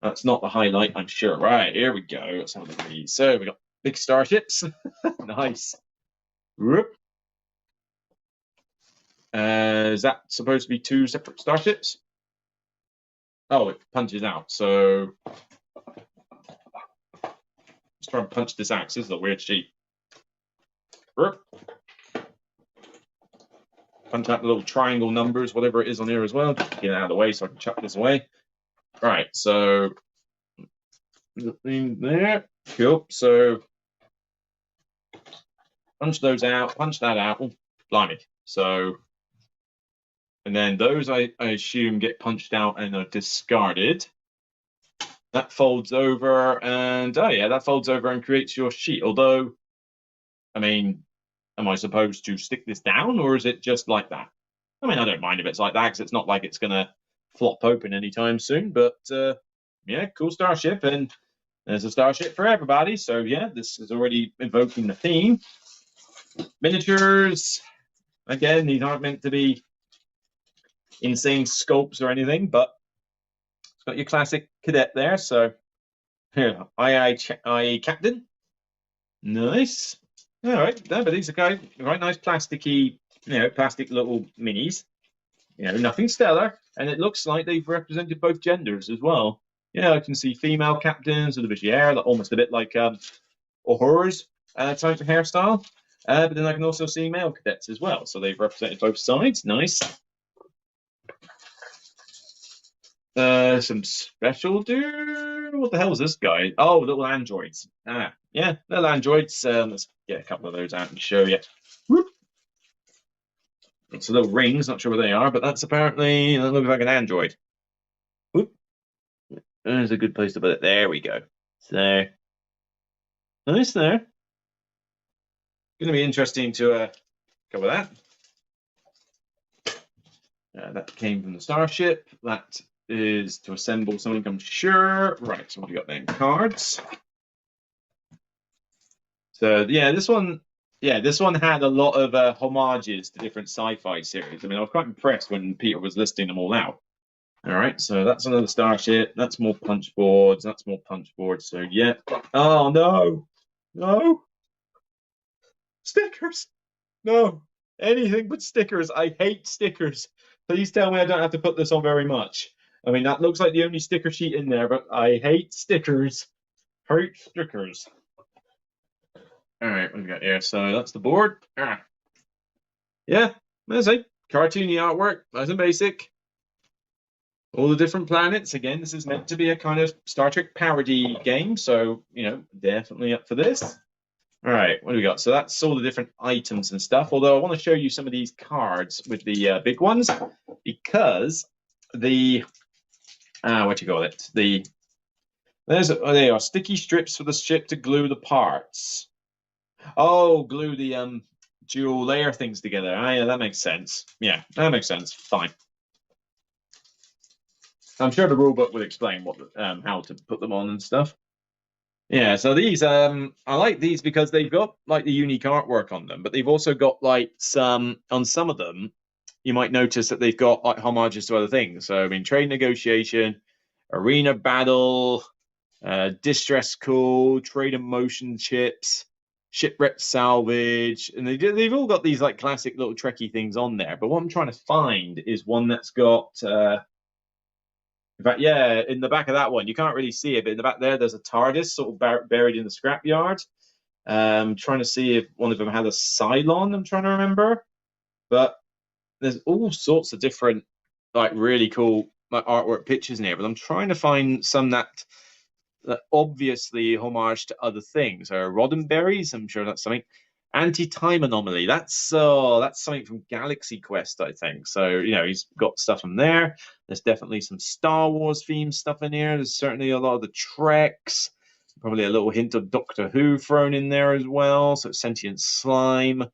That's not the highlight, I'm sure. Right, here we go. Let's have a look at these. So we got big starships. Nice. Whoop. Is that supposed to be two separate starships? Oh, it punches out. So let's try and punch this out. This is a weird sheet. Whoop. Punch out the little triangle numbers, whatever it is on here as well. Just get it out of the way so I can chuck this away. Right, so nothing there. Cool. So punch those out, punch that out. Oh, blimey. So, and then those I assume get punched out and are discarded. That folds over, and oh yeah, that folds over and creates your sheet. Although, I mean, am I supposed to stick this down, or is it just like that? I mean, I don't mind if it's like that because it's not like it's gonna flop open anytime soon. But yeah, cool starship, and there's a starship for everybody. So yeah, this is already invoking the theme. Miniatures. Again, these aren't meant to be insane sculpts or anything, but it's got your classic cadet there. So here, I captain. Nice. All right, no, but these are quite nice plasticky, plastic little minis. Nothing stellar, and it looks like they've represented both genders as well. I can see female captains with a bushy hair, almost a bit like Uhura's type of hairstyle. But then I can also see male cadets as well, so they've represented both sides. Nice. Some special dude. What the hell is this guy? Oh, little androids. Yeah, little androids. Let's get a couple of those out and show you. Whoop. It's little rings. Not sure what they are, but that's apparently that looks like an android. Whoop. There's a good place to put it. There we go. So nice there. Going to be interesting to cover that. That came from the starship. That is to assemble something, I'm sure. Right, so what do we got then? Cards. So yeah, this one had a lot of homages to different sci-fi series. I mean, I was quite impressed when Peter was listing them all out. All right, so that's another starship. That's more punch boards. That's more punch boards. So yeah. Oh no, no stickers. No, anything but stickers. I hate stickers. Please tell me I don't have to put this on very much. I mean, that looks like the only sticker sheet in there, but I hate stickers. Hate stickers. All right, what have we got here? So that's the board. Yeah, that's it. Cartoony artwork, nice and basic. All the different planets. Again, this is meant to be a kind of Star Trek parody game, so you know, definitely up for this. All right, what do we got? So that's all the different items and stuff. Although I want to show you some of these cards with the big ones, because the what do you call it? They are sticky strips for the ship to glue the parts. Oh, glue the dual layer things together. Ah, yeah, that makes sense. Yeah, that makes sense. Fine. I'm sure the rulebook will explain what how to put them on and stuff. Yeah, so these I like these because they've got like the unique artwork on them, but they've also got like some on some of them. You might notice that they've got like homages to other things. So I mean, trade negotiation, arena battle, distress call, trade and motion chips, shipwreck salvage, and they've all got these like classic little Trekkie things on there. But what I'm trying to find is one that's got. In fact, yeah, in the back of that one, you can't really see it, but in the back there's a TARDIS sort of buried in the scrapyard. Trying to see if one of them had a Cylon. I'm trying to remember, but there's all sorts of different, like really cool like artwork pictures in here. But I'm trying to find some that obviously homage to other things. Roddenberries, I'm sure that's something. Anti-time anomaly. That's something from Galaxy Quest, I think. So you know he's got stuff from there. There's definitely some Star Wars themed stuff in here. There's certainly a lot of the Treks. Probably a little hint of Doctor Who thrown in there as well. So sentient slime,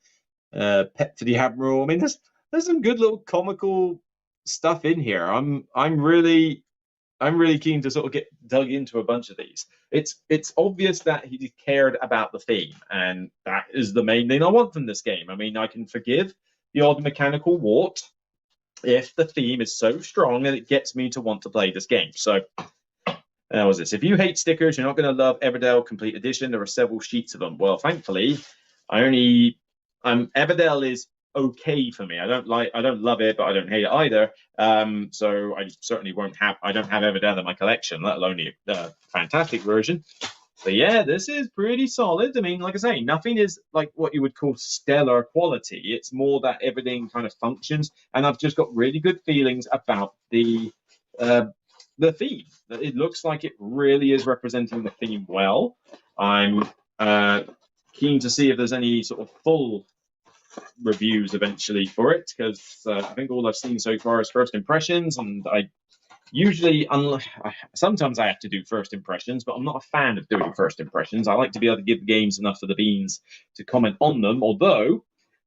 pet for the admiral. I mean, there's some good little comical stuff in here. I'm really keen to sort of get dug into a bunch of these. It's obvious that he cared about the theme, and that is the main thing I want from this game. I mean, I can forgive the odd mechanical wart if the theme is so strong that it gets me to want to play this game. So that was this. If you hate stickers, you're not going to love Everdell Complete Edition. There are several sheets of them. Well, thankfully, Everdell is okay for me. I don't love it, but I don't hate it either. So I certainly I don't have Everdell in my collection, let alone a fantastic version. But yeah, this is pretty solid. I mean, like I say, nothing is like what you would call stellar quality. It's more that everything kind of functions, and I've just got really good feelings about the theme. It looks like it really is representing the theme well. I'm keen to see if there's any sort of full reviews eventually for it, because I think all I've seen so far is first impressions, and I usually sometimes I have to do first impressions, but I'm not a fan of doing first impressions. I like to be able to give games enough of the beans to comment on them, although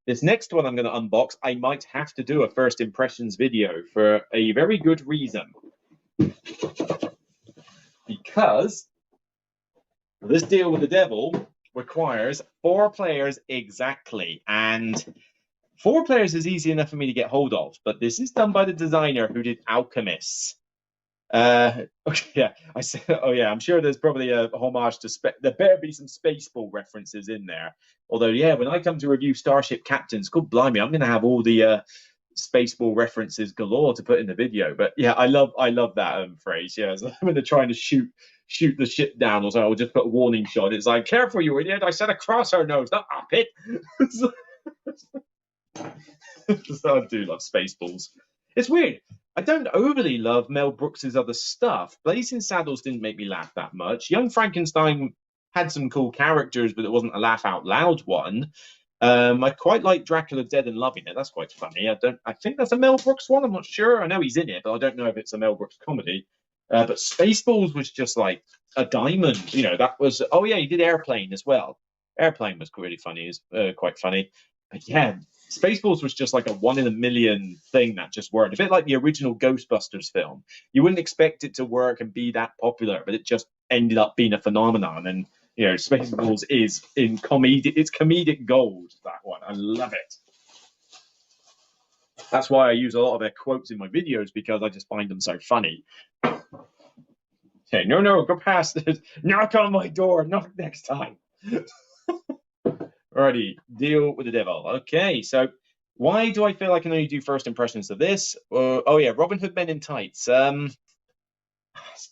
this next one I'm going to unbox, I might have to do a first impressions video for a very good reason. Because this deal with the devil requires 4 players exactly, and 4 players is easy enough for me to get hold of, but this is done by the designer who did Alchemists. Okay, yeah, I said, oh yeah, I'm sure there's probably a homage to there better be some Spaceball references in there. Although, yeah, when I come to review Starship Captains, good blimey, I'm going to have all the Spaceball references galore to put in the video. But yeah, I love that phrase. Yeah, so when they're trying to shoot the ship down, or so I'll just put a warning shot. It's like, careful, you idiot! I said across her nose, not up it. So I do love Spaceballs. It's weird. I don't overly love Mel Brooks's other stuff. Blazing Saddles didn't make me laugh that much. Young Frankenstein had some cool characters, but it wasn't a laugh out loud one. I quite like Dracula Dead and Loving It. That's quite funny. I think that's a Mel Brooks one. I'm not sure. I know he's in it, but I don't know if it's a Mel Brooks comedy. But Spaceballs was just like a diamond. You know, that was. Oh yeah, he did Airplane as well. Airplane was really funny. Is quite funny. But yeah, Spaceballs was just like a 1 in a million thing that just worked. A bit like the original Ghostbusters film. You wouldn't expect it to work and be that popular, but it just ended up being a phenomenon. And you know, Spaceballs is in comedy. It's comedic gold. That one, I love it. That's why I use a lot of their quotes in my videos, because I just find them so funny. Okay, no, go past this. Knock on my door. Knock next time. Alrighty, deal with the devil. Okay, so why do I feel I can only do first impressions of this? Oh yeah, Robin Hood Men in Tights.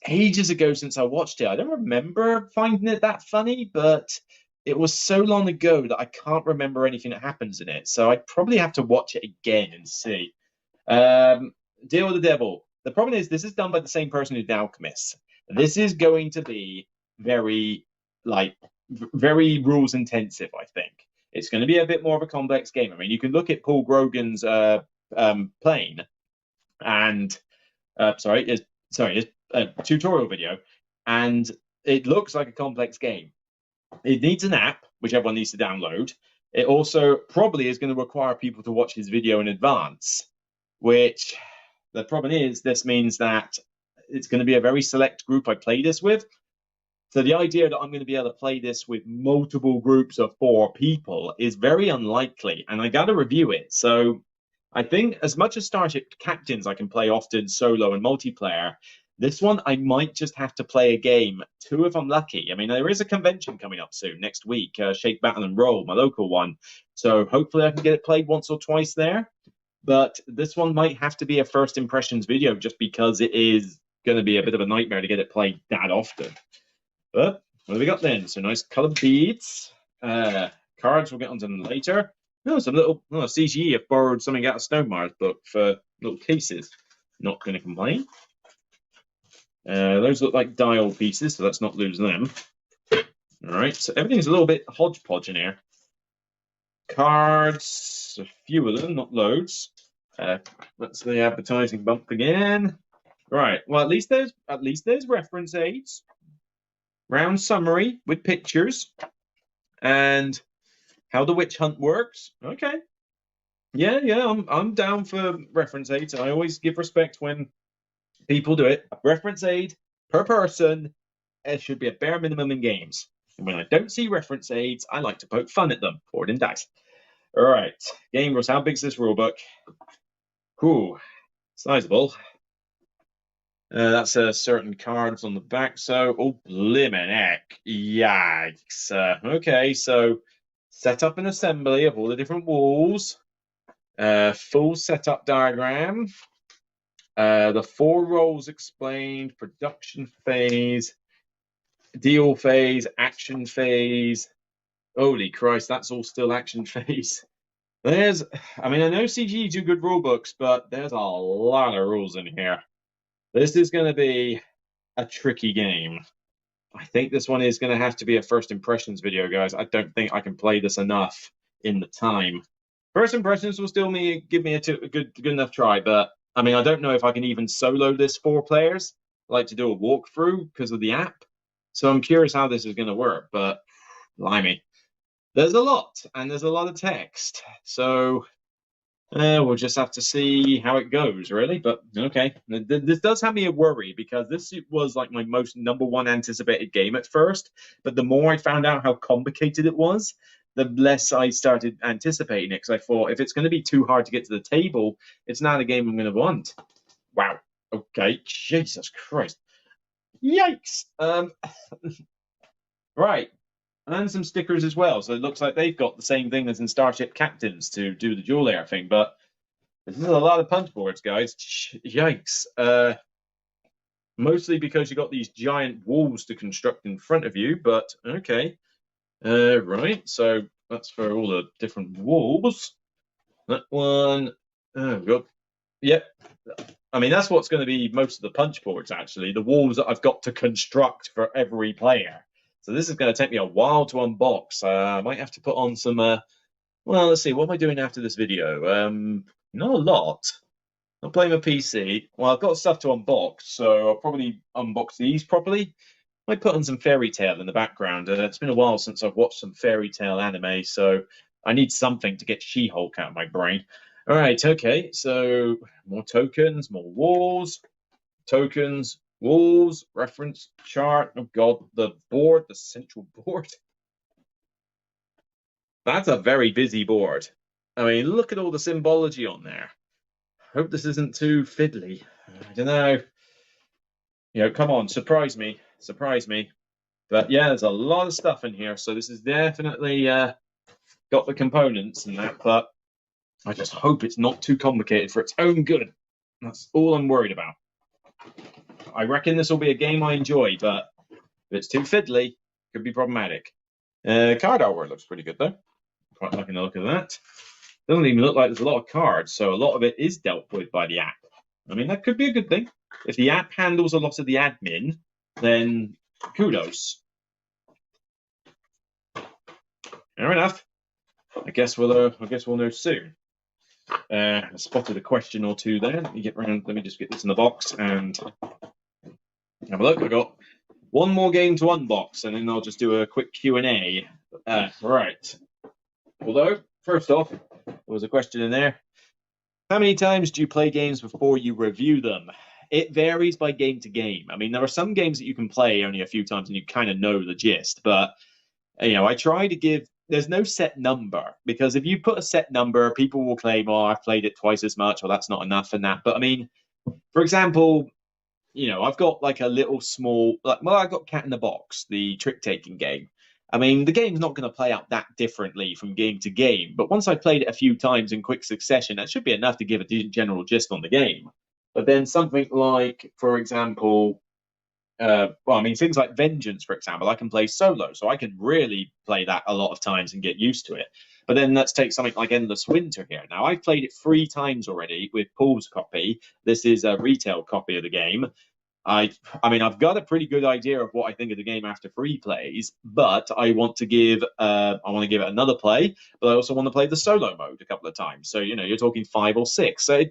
Ages ago since I watched it. I don't remember finding it that funny, but it was so long ago that I can't remember anything that happens in it. So I'd probably have to watch it again and see. Deal with the devil. the problem is this is done by the same person who did Alchemist. This is going to be very very rules intensive, I think. It's going to be a bit more of a complex game. I mean, you can look at Paul Grogan's plane and his tutorial video, and it looks like a complex game. It needs an app, which everyone needs to download. It also probably is going to require people to watch his video in advance, which the problem is this means that it's going to be a very select group I play this with. So the idea that I'm going to be able to play this with multiple groups of 4 people is very unlikely, and I got to review it. So I think as much as Starship Captains I can play often solo and multiplayer, this one I might just have to play a game, 2 if I'm lucky. I mean, there is a convention coming up soon, next week, Shake, Battle and Roll, my local one. So hopefully I can get it played once or twice there. But this one might have to be a first impressions video just because it is going to be a bit of a nightmare to get it played that often. But what have we got then? So nice coloured beads. Cards we'll get onto them later. Oh, some little CGE have borrowed something out of Stonemar's book for little cases. Not going to complain. Those look like dial pieces, so let's not lose them. All right, so everything's a little bit hodgepodge in here. Cards, a few of them, not loads. That's the advertising bump again. Right, well, at least there's reference aids. Round summary with pictures and how the witch hunt works. Okay. Yeah, I'm down for reference aids. I always give respect when people do it. A reference aid per person. It should be a bare minimum in games. And when I don't see reference aids, I like to poke fun at them. Board and dice. All right. Game rules. How big is this rulebook? Ooh, sizable. That's certain cards on the back. So, oh, blimmin' heck. Yikes. Okay, so setup and assembly of all the different walls. Full setup diagram. The 4 roles explained. Production phase. Deal phase. Action phase. Holy Christ, that's all still action phase. I know CG do good rule books, but there's a lot of rules in here. This is going to be a tricky game. I think this one is going to have to be a first impressions video, guys. I don't think I can play this enough in the time. First impressions will still give me a good enough try, but I mean, I don't know if I can even solo this 4 players. I like to do a walkthrough because of the app. So I'm curious how this is going to work, but blimey. There's a lot, and there's a lot of text. So we'll just have to see how it goes, really. But okay, this does have me a worry because this was like my most #1 anticipated game at first. But the more I found out how complicated it was, the less I started anticipating it. Because I thought if it's going to be too hard to get to the table, it's not a game I'm going to want. Wow. Okay. Jesus Christ. Yikes. Right. And some stickers as well. So it looks like they've got the same thing as in Starship Captains to do the dual layer thing. But this is a lot of punch boards, guys. Yikes. Mostly because you got these giant walls to construct in front of you. But okay. Right. So that's for all the different walls. That one. Oh, God. Yep. I mean, that's what's going to be most of the punch boards, actually. The walls that I've got to construct for every player. So this is going to take me a while to unbox. I might have to put on some, well, let's see, what am I doing after this video? Not a lot. I'm playing my PC. Well, I've got stuff to unbox, so I'll probably unbox these properly. I might put on some fairy tale in the background. It's been a while since I've watched some fairy tale anime, so I need something to get She-Hulk out of my brain. All right, okay, so more tokens, more walls, tokens, walls, reference chart. Oh God, the board, the central board. That's a very busy board. I mean, look at all the symbology on there. Hope this isn't too fiddly. I don't know. You know, come on, surprise me. Surprise me. But yeah, there's a lot of stuff in here. So this is definitely got the components and that, but I just hope it's not too complicated for its own good. That's all I'm worried about. I reckon this will be a game I enjoy, but if it's too fiddly, it could be problematic. Card artwork looks pretty good, though. Quite liking the look of that. Doesn't even look like there's a lot of cards, so a lot of it is dealt with by the app. I mean, that could be a good thing. If the app handles a lot of the admin, then kudos. Fair enough. I guess we'll know soon. I spotted a question or two there. Let me get round. Let me just get this in the box and have a look. I got one more game to unbox, and then I'll just do a quick Q&A. Right. Although, first off, there was a question in there. How many times do you play games before you review them? It varies by game to game. I mean, there are some games that you can play only a few times and you kind of know the gist, but I try to give. There's no set number, because if you put a set number, people will claim, "Oh, I've played it twice as much," or "That's not enough," and that. But I mean, for example, I've got like a little small, I've got Cat in the Box, the trick-taking game. I mean, the game's not going to play out that differently from game to game, but once I've played it a few times in quick succession, that should be enough to give a general gist on the game. But then something like, for example, things like Vengeance, for example, I can play solo, so I can really play that a lot of times and get used to it. But then let's take something like Endless Winter here. Now, I've played it 3 times already with Paul's copy. This is a retail copy of the game. I've got a pretty good idea of what I think of the game after 3 plays, but I want to give it another play, but I also want to play the solo mode a couple of times. So, you're talking 5 or 6. So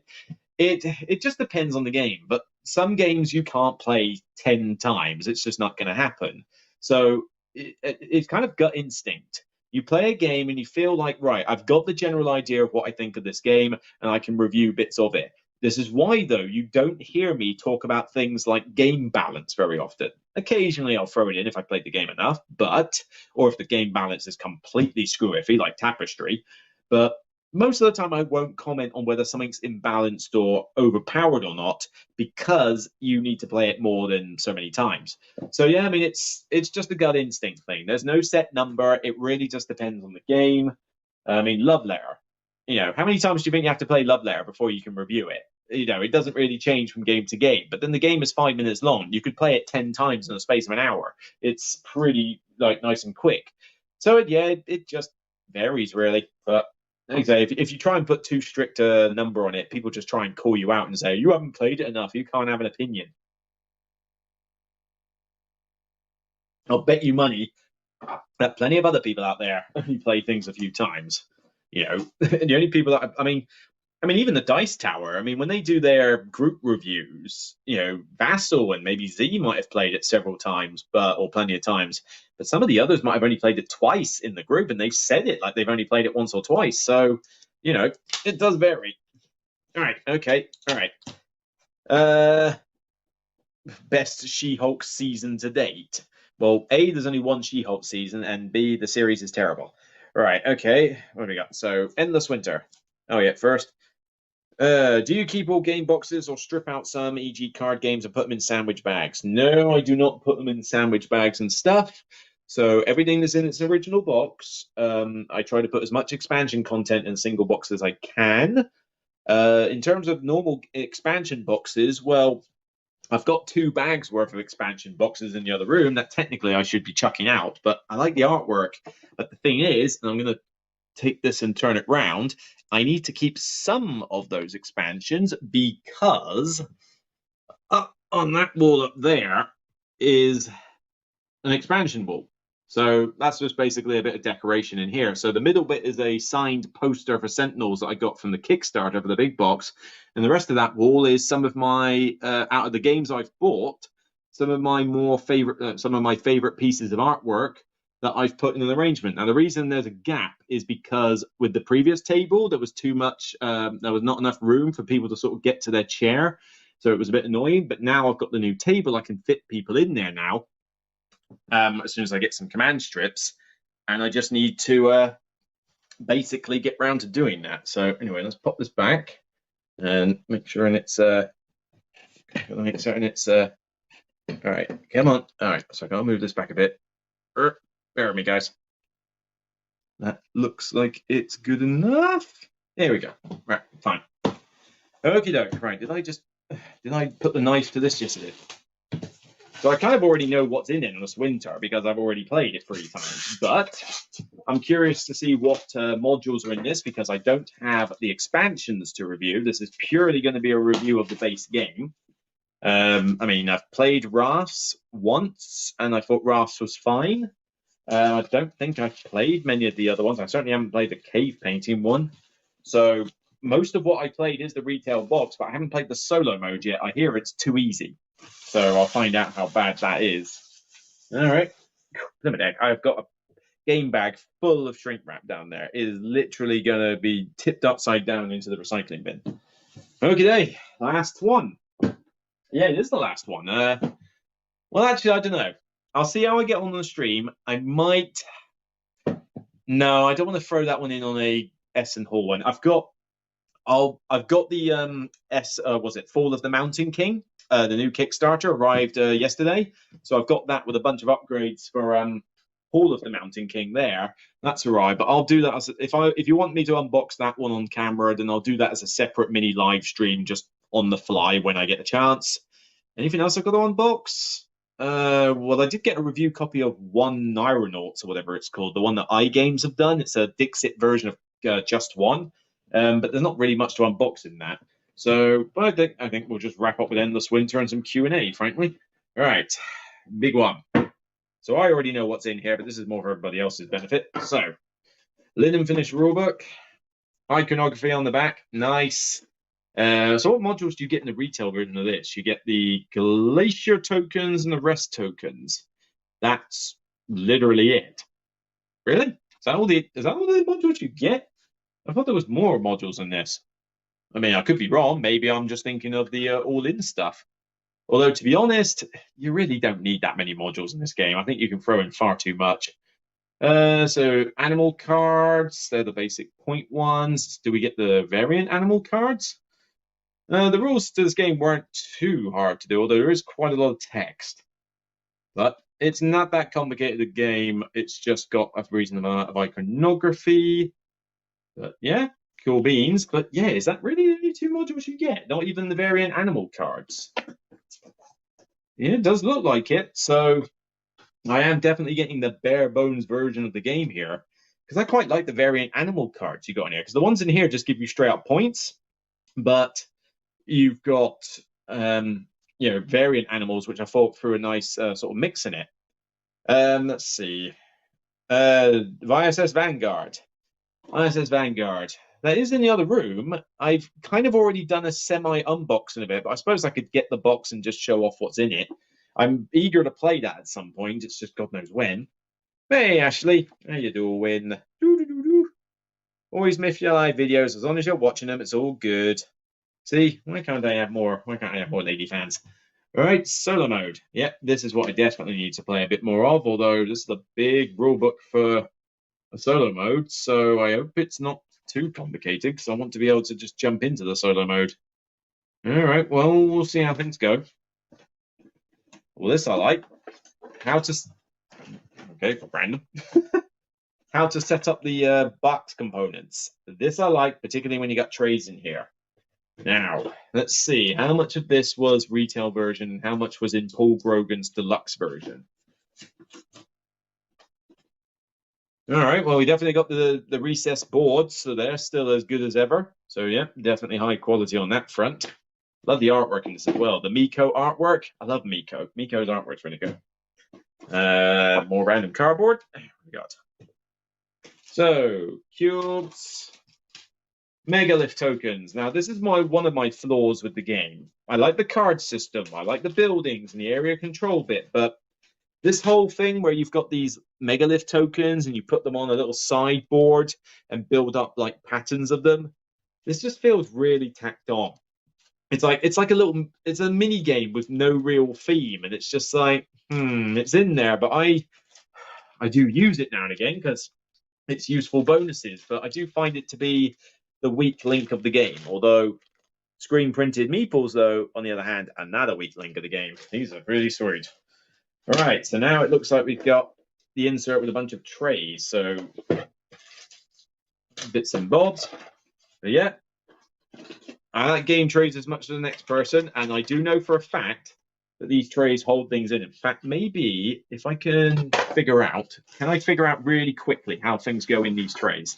it just depends on the game, but some games you can't play 10 times. It's just not going to happen. So it's kind of gut instinct. You play a game and you feel like, right, I've got the general idea of what I think of this game and I can review bits of it. This is why, though, you don't hear me talk about things like game balance very often. Occasionally I'll throw it in if I played the game enough, or if the game balance is completely screw-iffy, like Tapestry. But most of the time I won't comment on whether something's imbalanced or overpowered or not, because you need to play it more than so many times. So yeah, I mean, it's just a gut instinct thing. There's no set number. It really just depends on the game. I mean, Love Letter. How many times do you think you have to play Love Letter before you can review it? It doesn't really change from game to game. But then the game is 5 minutes long. You could play it 10 times in the space of an hour. It's pretty nice and quick. So yeah, it just varies really. But if you try and put too strict a number on it, people just try and call you out and say, you haven't played it enough, you can't have an opinion. I'll bet you money that plenty of other people out there only play things a few times. The only people that, even the Dice Tower, when they do their group reviews, Vassal and maybe Z might have played it several times, or plenty of times. But some of the others might have only played it twice in the group, and they've said it like they've only played it once or twice. So, it does vary. All right, okay, all right. Best She-Hulk season to date. Well, A, there's only one She-Hulk season, and B, the series is terrible. All right, okay, what do we got? So, Endless Winter. Oh yeah, first. Do you keep all game boxes or strip out some, e.g. card games, and put them in sandwich bags? No, I do not put them in sandwich bags and stuff. So everything that's in its original box, I try to put as much expansion content in a single box as I can. In terms of normal expansion boxes, well, I've got 2 bags worth of expansion boxes in the other room that technically I should be chucking out, but I like the artwork. But the thing is, and I'm going to take this and turn it round, I need to keep some of those expansions, because up on that wall up there is an expansion wall. So that's just basically a bit of decoration in here. So the middle bit is a signed poster for Sentinels that I got from the Kickstarter for the big box. And the rest of that wall is some of my, out of the games I've bought, some of my favorite pieces of artwork that I've put in an arrangement. Now, the reason there's a gap is because with the previous table, there was too much, there was not enough room for people to sort of get to their chair. So it was a bit annoying. But now I've got the new table, I can fit people in there now. As soon as I get some command strips, and I just need to basically get round to doing that. So anyway, let's pop this back and make sure it's all right, come on. All right, so I gotta move this back a bit. Bear with me, guys. That looks like it's good enough. There we go. Right, fine. Okie doke. Right, did I put the knife to this? Yes, I did. So I kind of already know what's in Endless Winter because I've already played it 3 times. But I'm curious to see what modules are in this because I don't have the expansions to review. This is purely going to be a review of the base game. I mean, I've played Rafts once, and I thought Rafts was fine. I don't think I've played many of the other ones. I certainly haven't played the cave painting one. So most of what I played is the retail box, but I haven't played the solo mode yet. I hear it's too easy. So I'll find out how bad that is. All right. I've got a game bag full of shrink wrap down there. It is literally going to be tipped upside down into the recycling bin. Okay, last one. Yeah, it is the last one. Well, actually, I don't know. I'll see how I get on the stream. I might. No, I don't want to throw that one in on a Essen Hall one. I've got the was it Fall of the Mountain King? The new Kickstarter arrived yesterday, so I've got that with a bunch of upgrades for Hall of the Mountain King. There, that's alright. But I'll do that as if you want me to unbox that one on camera, then I'll do that as a separate mini live stream, just on the fly when I get a chance. Anything else I've got to unbox? Well, I did get a review copy of One Neuronauts or whatever it's called, the one that iGames have done. It's a Dixit version of Just One, but there's not really much to unbox in that. So, but I think we'll just wrap up with Endless Winter and some Q&A, frankly. All right, big one. So I already know what's in here, but this is more for everybody else's benefit. So, linen finish rulebook, iconography on the back, nice. So what modules do you get in the retail version of this? You get the glacier tokens and the rest tokens. That's literally it. Really? Is that all the modules you get? I thought there was more modules in this. I mean, I could be wrong. Maybe I'm just thinking of the all-in stuff. Although, to be honest, you really don't need that many modules in this game. I think you can throw in far too much. So animal cards, they're the basic point ones. Do we get the variant animal cards? The rules to this game weren't too hard to do, although there is quite a lot of text. But it's not that complicated a game. It's just got a reasonable amount of iconography. But yeah, cool beans. But yeah, is that really the only 2 modules you get? Not even the variant animal cards. Yeah, it does look like it. So I am definitely getting the bare bones version of the game here. Because I quite like the variant animal cards you got in here. Because the ones in here just give you straight up points. But you've got variant animals, which I thought threw a nice sort of mix in it. Let's see. ISS Vanguard. ISS Vanguard. That is in the other room. I've kind of already done a semi-unboxing of it, but I suppose I could get the box and just show off what's in it. I'm eager to play that at some point. It's just God knows when. Hey, Ashley. How you doing? Always miss your live videos. As long as you're watching them, it's all good. See, why can't I have more lady fans? All right, solo mode. Yep, this is what I desperately need to play a bit more of, although this is a big rule book for a solo mode, so I hope it's not too complicated, because I want to be able to just jump into the solo mode. All right, well, we'll see how things go. Well, this I like. Okay, random. How to set up the box components. This I like, particularly when you got trays in here. Now, let's see. How much of this was retail version and how much was in Paul Grogan's deluxe version? All right, well, we definitely got the recessed boards, so they're still as good as ever. So, yeah, definitely high quality on that front. Love the artwork in this as well. The Miko artwork. I love Miko. Miko's artwork's really good. More random cardboard. We got. So, cubes. Megalith tokens. Now, this is one of my flaws with the game. I like the card system. I like the buildings and the area control bit, but this whole thing where you've got these Megalith tokens and you put them on a little sideboard and build up like patterns of them, this just feels really tacked on. It's like it's a mini game with no real theme, and it's just like, it's in there, but I do use it now and again because it's useful bonuses, but I do find it to be the weak link of the game. Although screen printed meeples, though, on the other hand, are not a weak link of the game. These are really sweet. All right, so now it looks like we've got the insert with a bunch of trays. So bits and bobs. But yeah, I like game trays as much as the next person, and I do know for a fact that these trays hold things in. In fact, maybe if I can figure out, can I figure out really quickly how things go in these trays?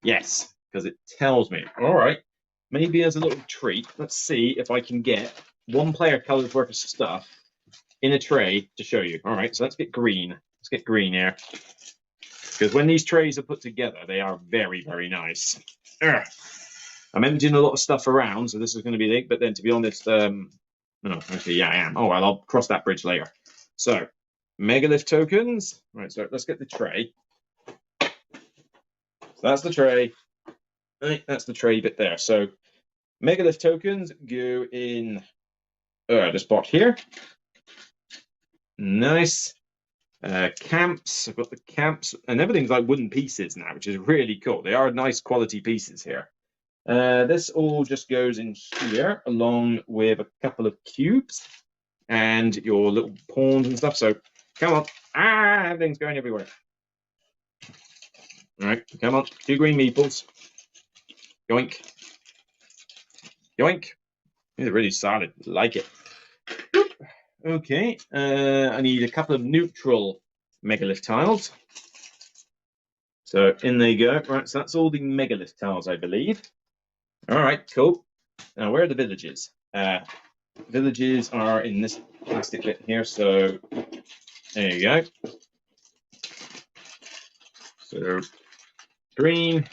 Yes, because it tells me. All right, maybe as a little treat, let's see if I can get one player color's worth of stuff in a tray to show you. All right, so let's get green. Let's get green here. Because when these trays are put together, they are very, very nice. Urgh. I'm emptying a lot of stuff around, so this is going to be big. But then, to be honest, no, actually, yeah, I am. Oh, well, I'll cross that bridge later. So, Megalith tokens. Right, so let's get the tray. So that's the tray. Right, that's the tray bit there. So, Megalith tokens go in the spot here. Nice. Camps. I've got the camps, and everything's like wooden pieces now, which is really cool. They are nice quality pieces here. This all just goes in here along with a couple of cubes and your little pawns and stuff. So come on. Everything's going everywhere. All right, come on. 2 green meeples. Yoink. Yoink. These are really solid. Like it. Okay. I need a couple of neutral megalith tiles. So in they go. Right, so that's all the megalith tiles, I believe. All right, cool. Now, where are the villages? Villages are in this plastic bit here. So there you go. So green,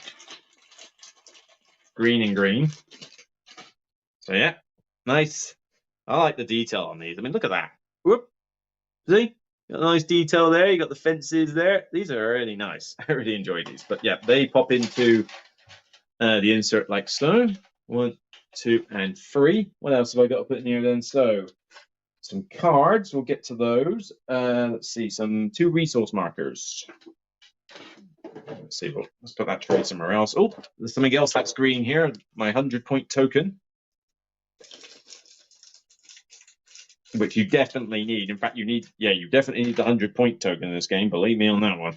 green, and green. So yeah, nice. I like the detail on these. I mean, look at that. Whoop. See? Got a nice detail there. You got the fences there. These are really nice. I really enjoy these. But yeah, they pop into the insert like so. 1, 2, and 3. What else have I got to put in here then? So some cards. We'll get to those. Let's see. 2 resource markers. Let's see. Well, let's put that tray somewhere else. Oh, there's something else that's green here. My 100-point token, which you definitely need. In fact, you definitely need the 100-point token in this game. Believe me on that one.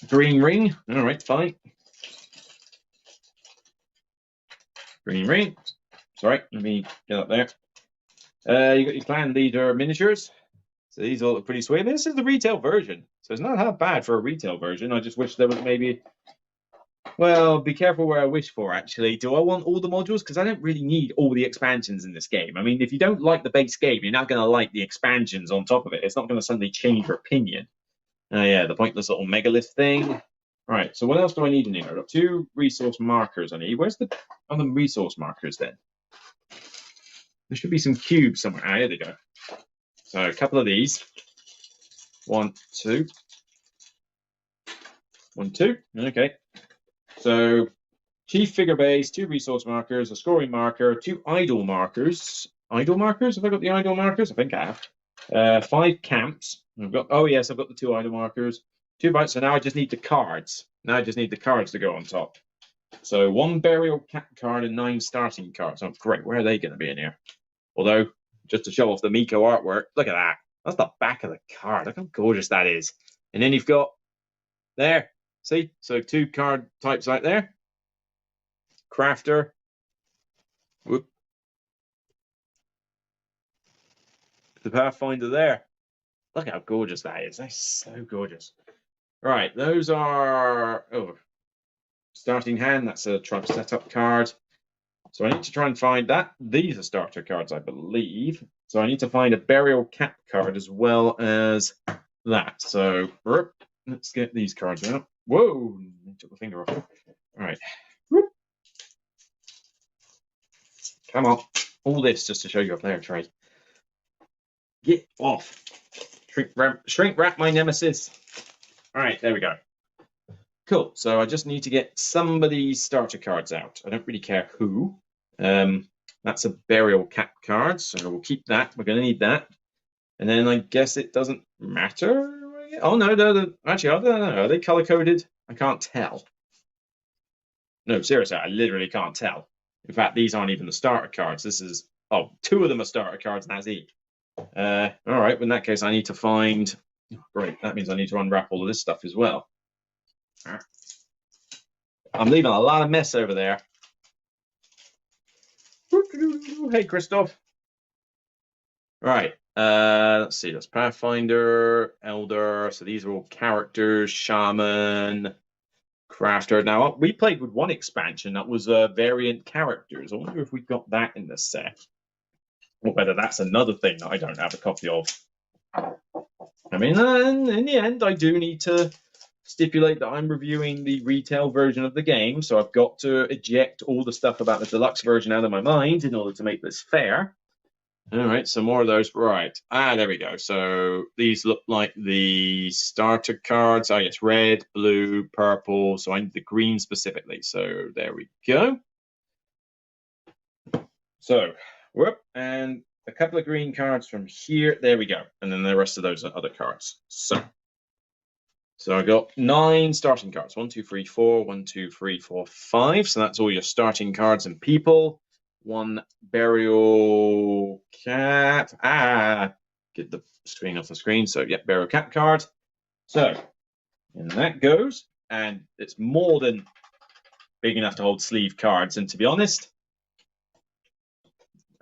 Green ring. All right, fine. Green ring. Sorry, let me get up there. You got your clan leader miniatures. So these all look pretty sweet. This is the retail version, so it's not that bad for a retail version. I just wish there was maybe. Well, be careful where I wish for, actually. Do I want all the modules? Because I don't really need all the expansions in this game. I mean, if you don't like the base game, you're not going to like the expansions on top of it. It's not going to suddenly change your opinion. Yeah, the pointless little megalith thing. All right, so what else do I need in here? I've got 2 resource markers I need. Where's the other resource markers then? There should be some cubes somewhere. Here they go. So a couple of these. 1, 2. 1, 2. Okay. So chief figure base, 2 resource markers, a scoring marker, 2 idle markers. Idle markers? Have I got the idle markers? I think I have. 5 camps. I've got. Oh yes, I've got the 2 idle markers. 2 bites. So now I just need the cards. Now I just need the cards to go on top. So 1 burial cap card and 9 starting cards. Oh great. Where are they going to be in here? Although, just to show off the Miko artwork, look at that. That's the back of the card. Look how gorgeous that is. And then you've got there. See? So 2 card types right there. Crafter. Whoop. The Pathfinder there. Look how gorgeous that is. That's so gorgeous. Right, those are starting hand. That's a tribe setup card. So I need to try and find that. These are starter cards, I believe. So I need to find a burial cap card as well as that. So let's get these cards out. Whoa! I took the finger off. All right. Whoop. Come on. All this just to show you a player tray. Get off. Shrink wrap my nemesis. All right, there we go. Cool. So I just need to get somebody's starter cards out. I don't really care who. That's a burial cap card, so we'll keep that. We're going to need that. And then I guess it doesn't matter. Oh no, actually, I don't know. Are they color coded? I can't tell. No, seriously, I literally can't tell. In fact, these aren't even the starter cards. This is 2 of them are starter cards, and that's it. All right. In that case, I need to find. Great. That means I need to unwrap all of this stuff as well. I'm leaving a lot of mess over there. Hey, Christoph. Right. Let's see. That's Pathfinder, Elder. So these are all characters. Shaman, Crafter. Now we played with one expansion that was variant characters. I wonder if we've got that in the set, or whether that's another thing that I don't have a copy of. I mean, in the end, I do need to stipulate that I'm reviewing the retail version of the game, so I've got to eject all the stuff about the deluxe version out of my mind in order to make this fair. All right, some more of those. Right. There we go. So these look like the starter cards. Oh, yes, red, blue, purple. So I need the green specifically. So there we go. So, whoop, and a couple of green cards from here. There we go. And then the rest of those are other cards. So I got 9 starting cards. 1, 2, 3, 4. 1, 2, 3, 4, 5. So that's all your starting cards and people. 1 burial cat. Get the screen off the screen. So yeah, burial cat card. So, and that goes. And it's more than big enough to hold sleeve cards. And to be honest,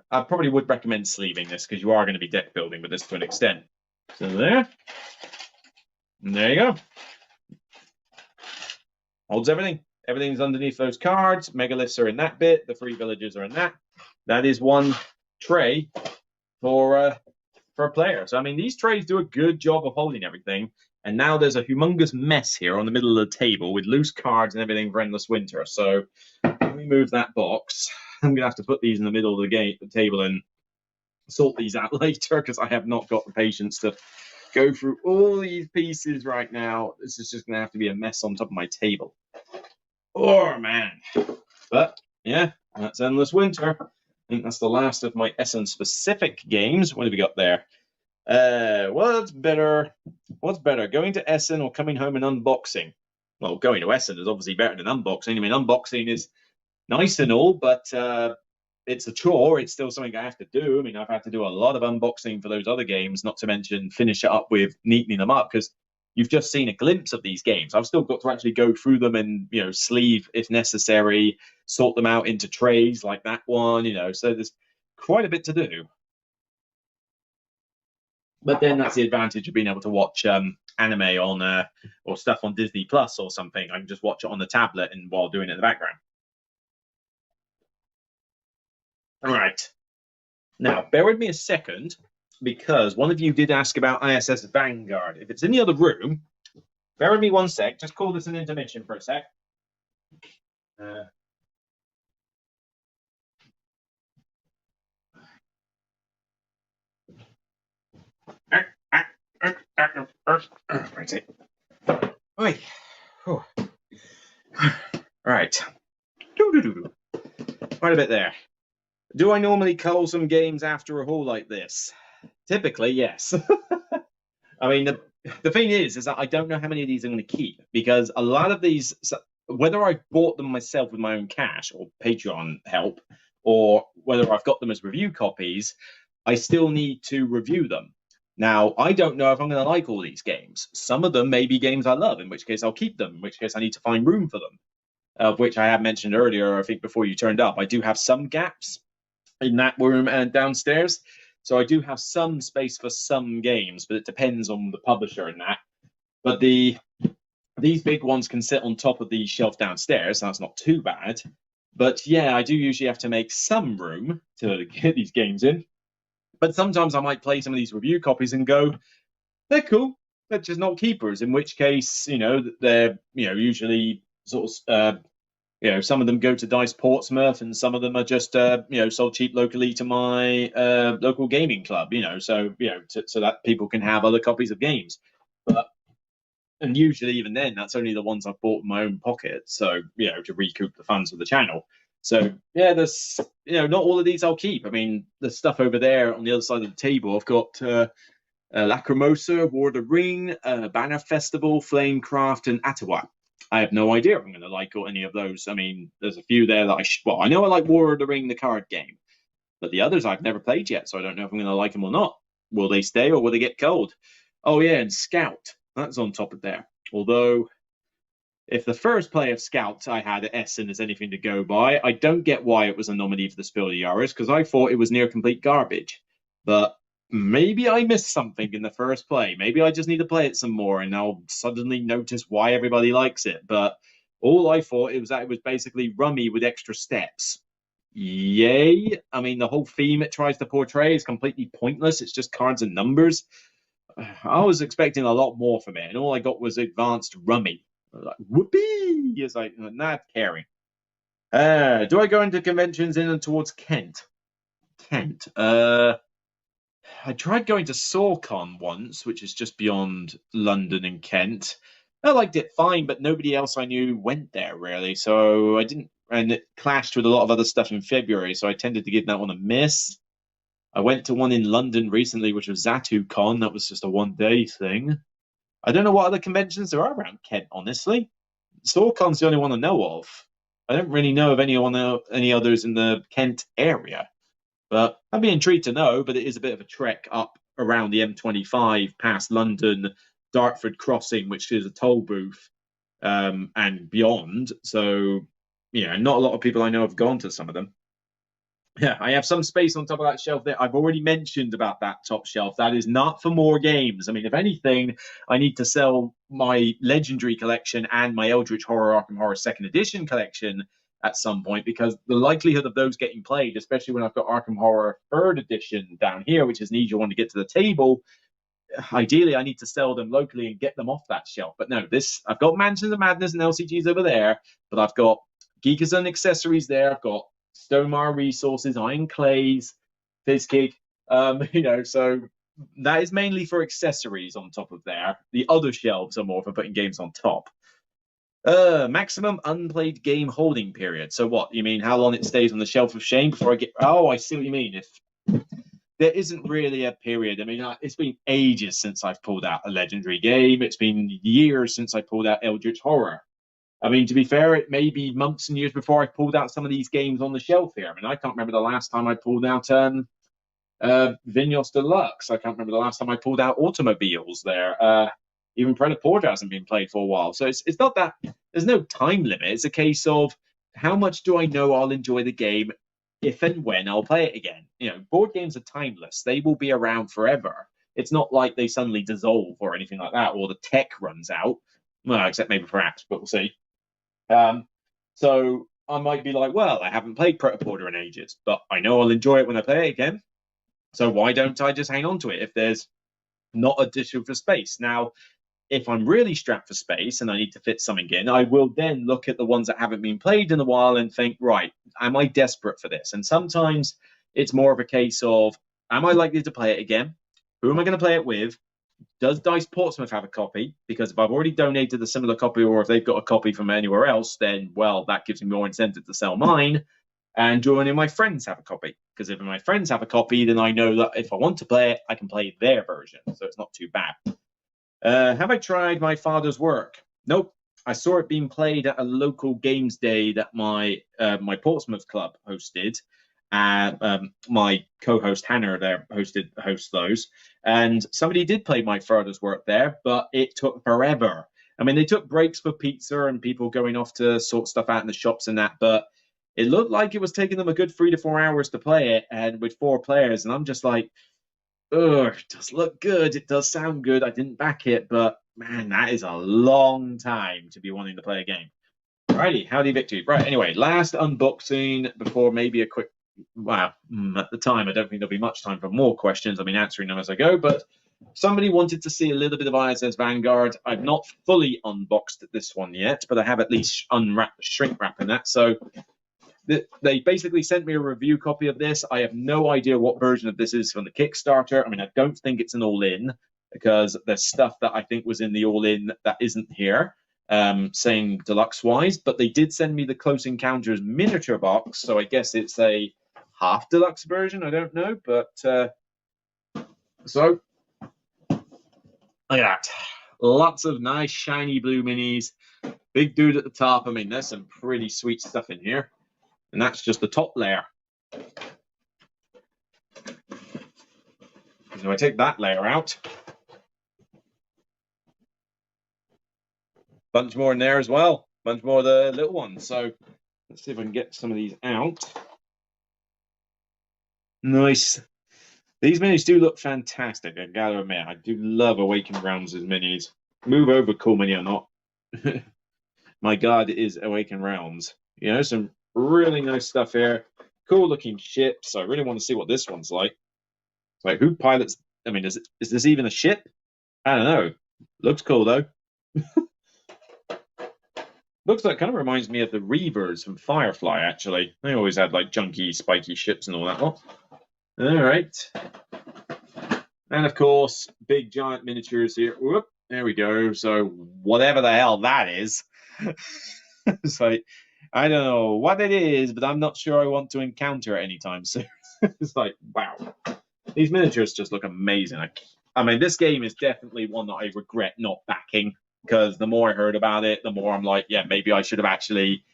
I probably would recommend sleeving this because you are going to be deck building with this to an extent. So there. And there you go. Holds everything. Everything's underneath those cards. Megaliths are in that bit. The 3 villages are in that. That is 1 tray for a player. So, I mean, these trays do a good job of holding everything. And now there's a humongous mess here on the middle of the table with loose cards and everything for Endless Winter. So, let me move that box. I'm going to have to put these in the middle of the table and sort these out later because I have not got the patience to go through all these pieces right now. This is just going to have to be a mess on top of my table. Oh, man. But, yeah, that's Endless Winter. I think that's the last of my Essen-specific games. What have we got there? What's better? What's better, going to Essen or coming home and unboxing? Well, going to Essen is obviously better than unboxing. I mean, unboxing is nice and all, but it's a chore. It's still something I have to do. I mean, I've had to do a lot of unboxing for those other games, not to mention finish it up with neatening them up, because you've just seen a glimpse of these games. I've still got to actually go through them and, you know, sleeve if necessary, sort them out into trays like that one, you know, so there's quite a bit to do. But then that's the advantage of being able to watch anime on or stuff on Disney Plus or something. I can just watch it on the tablet and while doing it in the background. All right. Now, bear with me a second, because one of you did ask about ISS Vanguard. If it's in the other room, bear with me one sec. Just call this an intermission for a sec. Right. Right. Quite a bit there. Do I normally cull some games after a haul like this? Typically, yes. I mean, the thing is that I don't know how many of these I'm going to keep, because a lot of these, whether I bought them myself with my own cash or Patreon help, or whether I've got them as review copies, I still need to review them. Now, I don't know if I'm going to like all these games. Some of them may be games I love, in which case I'll keep them, in which case I need to find room for them, of which I have mentioned earlier, I think before you turned up. I do have some gaps in that room and downstairs. So I do have some space for some games, but it depends on the publisher and that. But these big ones can sit on top of the shelf downstairs, so that's not too bad. But yeah, I do usually have to make some room to get these games in. But sometimes I might play some of these review copies and go, they're cool, they're just not keepers. In which case, you know, they're, you know, usually sort of you know, some of them go to Dice Portsmouth, and some of them are just, you know, sold cheap locally to my local gaming club, you know, so, you know, so that people can have other copies of games. And usually even then, that's only the ones I've bought in my own pocket. So, you know, to recoup the funds of the channel. So, yeah, there's, you know, not all of these I'll keep. I mean, the stuff over there on the other side of the table, I've got Lacrimosa, War of the Ring, Banner Festival, Flamecraft, and Ottawa. I have no idea if I'm going to like any of those. I mean, there's a few there that well, I know I like War of the Ring, the card game, but the others I've never played yet, so I don't know if I'm going to like them or not. Will they stay or will they get cold? Oh yeah, and Scout, that's on top of there. Although, if the first play of Scout I had at Essen is anything to go by, I don't get why it was a nominee for the Spiel des Jahres, because I thought it was near complete garbage. But maybe I missed something in the first play. Maybe I just need to play it some more and I'll suddenly notice why everybody likes it. But all I thought it was that it was basically rummy with extra steps. Yay. I mean, the whole theme it tries to portray is completely pointless. It's just cards and numbers. I was expecting a lot more from it, and all I got was advanced rummy. Like, whoopee! It's like, not caring. Do I go into conventions in and towards Kent? Kent. I tried going to SawCon once, which is just beyond London and Kent. I liked it fine, but nobody else I knew went there really, so I didn't. And it clashed with a lot of other stuff in February, so I tended to give that one a miss. I went to one in London recently, which was ZatuCon. That was just a one-day thing. I don't know what other conventions there are around Kent, honestly. SawCon's the only one I know of. I don't really know of any others in the Kent area. But I'd be intrigued to know, but it is a bit of a trek up around the M25 past London, Dartford Crossing, which is a toll booth, and beyond. So, yeah, not a lot of people I know have gone to some of them. Yeah, I have some space on top of that shelf there. I've already mentioned about that top shelf. That is not for more games. I mean, if anything, I need to sell my Legendary collection and my Eldritch Horror Arkham Horror Second Edition collection at some point, because the likelihood of those getting played, especially when I've got Arkham Horror Third Edition down here, which is an easier one to get to the table, ideally I need to sell them locally and get them off that shelf. But no, I've got Mansions of Madness and LCGs over there, but I've got Geekers and accessories there. I've got Stonemar resources, Iron Clays, Fizzkick. So that is mainly for accessories on top of there. The other shelves are more for putting games on top. Maximum unplayed game holding period. So what? You mean how long it stays on the shelf of shame before I get... Oh, I see what you mean. If there isn't really a period. I mean, it's been ages since I've pulled out a Legendary game. It's been years since I pulled out Eldritch Horror. I mean, to be fair, it may be months and years before I pulled out some of these games on the shelf here. I mean, I can't remember the last time I pulled out Vinyos Deluxe. I can't remember the last time I pulled out Automobiles there. Even Predator hasn't been played for a while. So it's not that there's no time limit. It's a case of how much do I know I'll enjoy the game if and when I'll play it again. Board games are timeless. They will be around forever. It's not like they suddenly dissolve or anything like that, or the tech runs out. Well, except maybe for apps, but we'll see. So I might be like, well, I haven't played Predator in ages, but I know I'll enjoy it when I play it again. So why don't I just hang on to it if there's not a issue for space? Now, if I'm really strapped for space and I need to fit something in, I will then look at the ones that haven't been played in a while and think, right, am I desperate for this? And sometimes it's more of a case of, am I likely to play it again? Who am I going to play it with? Does Dice Portsmouth have a copy? Because if I've already donated a similar copy, or if they've got a copy from anywhere else, then, well, that gives me more incentive to sell mine. And do any of my friends have a copy? Because if my friends have a copy, then I know that if I want to play it, I can play their version. So it's not too bad. Have I tried My Father's Work? Nope. I saw it being played at a local games day that my Portsmouth club hosted. My co-host Hannah there hosts those, and somebody did play My Father's Work there, but it took forever. I mean, they took breaks for pizza and people going off to sort stuff out in the shops and that, but it looked like it was taking them a good 3 to 4 hours to play it, and with 4 players. And I'm just like, ugh, it does look good. It does sound good. I didn't back it, but man, that is a long time to be wanting to play a game. Alrighty, howdy, Victor. Right, anyway, last unboxing before maybe a quick. Wow, at the time, I don't think there'll be much time for more questions. I've been answering them as I go, but somebody wanted to see a little bit of ISS Vanguard. I've not fully unboxed this one yet, but I have at least unwrapped the shrink wrap in that. So they basically sent me a review copy of this. I have no idea what version of this is from the Kickstarter. I mean, I don't think it's an all-in, because there's stuff that I think was in the all-in that isn't here. Saying deluxe-wise, but they did send me the Close Encounters miniature box, so I guess it's a half deluxe version. I don't know, but so look at that. Lots of nice shiny blue minis. Big dude at the top. I mean, there's some pretty sweet stuff in here, and that's just the top layer. So I take that layer out. Bunch more in there as well. Bunch more of the little ones. So let's see if I can get some of these out. Nice These minis do look fantastic, I gotta admit. I do love Awakened Realms' minis. Move over, cool mini or not. My god, it is Awakened Realms. You know, some really nice stuff here. Cool looking ships. I really want to see what this one's like. Like, who pilots? I mean, is this even a ship? I don't know. Looks cool though. Looks like kind of reminds me of the Reavers from Firefly. Actually, they always had like junky, spiky ships and all that lot. All right, and of course, big giant miniatures here. Whoop, there we go. So whatever the hell that is, it's like I don't know what it is, but I'm not sure I want to encounter it anytime soon. It's like wow, these miniatures just look amazing. I mean, this game is definitely one that I regret not backing. Because the more I heard about it, the more I'm like, yeah, maybe I should have actually.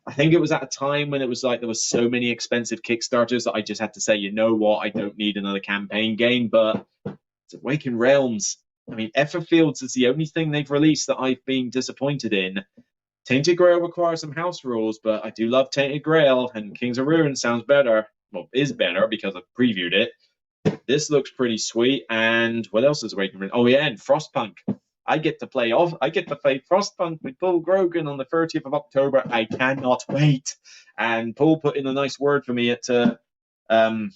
I think it was at a time when it was like there was so many expensive Kickstarters that I just had to say, you know what, I don't need another campaign game. But it's Awakened Realms. I mean, Efferfields is the only thing they've released that I've been disappointed in. Tainted Grail requires some house rules, but I do love Tainted Grail, and Kings of Ruin sounds better. Well, is better because I've previewed it. This looks pretty sweet. And what else is Awakened Realms? Oh yeah, and Frostpunk. I get to play Frostpunk with Paul Grogan on the 30th of October. I cannot wait. And Paul put in a nice word for me at God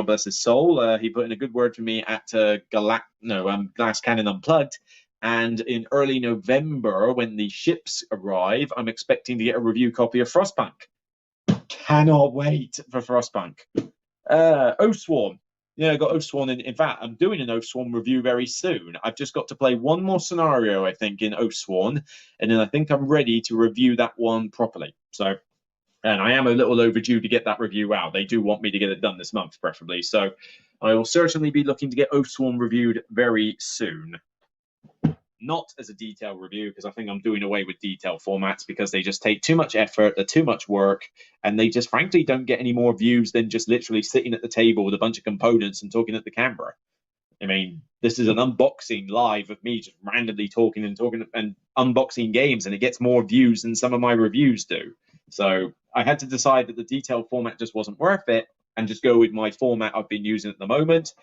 bless his soul. He put in a good word for me at Glass Cannon Unplugged. And in early November, when the ships arrive, I'm expecting to get a review copy of Frostpunk. Cannot wait for Frostpunk. Oathsworn. Yeah, I got Oathsworn in fact, I'm doing an Oathsworn review very soon. I've just got to play one more scenario, I think, in Oathsworn, and then I think I'm ready to review that one properly. So, and I am a little overdue to get that review out. They do want me to get it done this month, preferably. So, I will certainly be looking to get Oathsworn reviewed very soon. Not as a detailed review, because I think I'm doing away with detailed formats because they just take too much effort, they're too much work, and they just frankly don't get any more views than just literally sitting at the table with a bunch of components and talking at the camera. I mean, this is an unboxing live of me just randomly talking and unboxing games, and it gets more views than some of my reviews do. So I had to decide that the detailed format just wasn't worth it and just go with my format I've been using at the moment,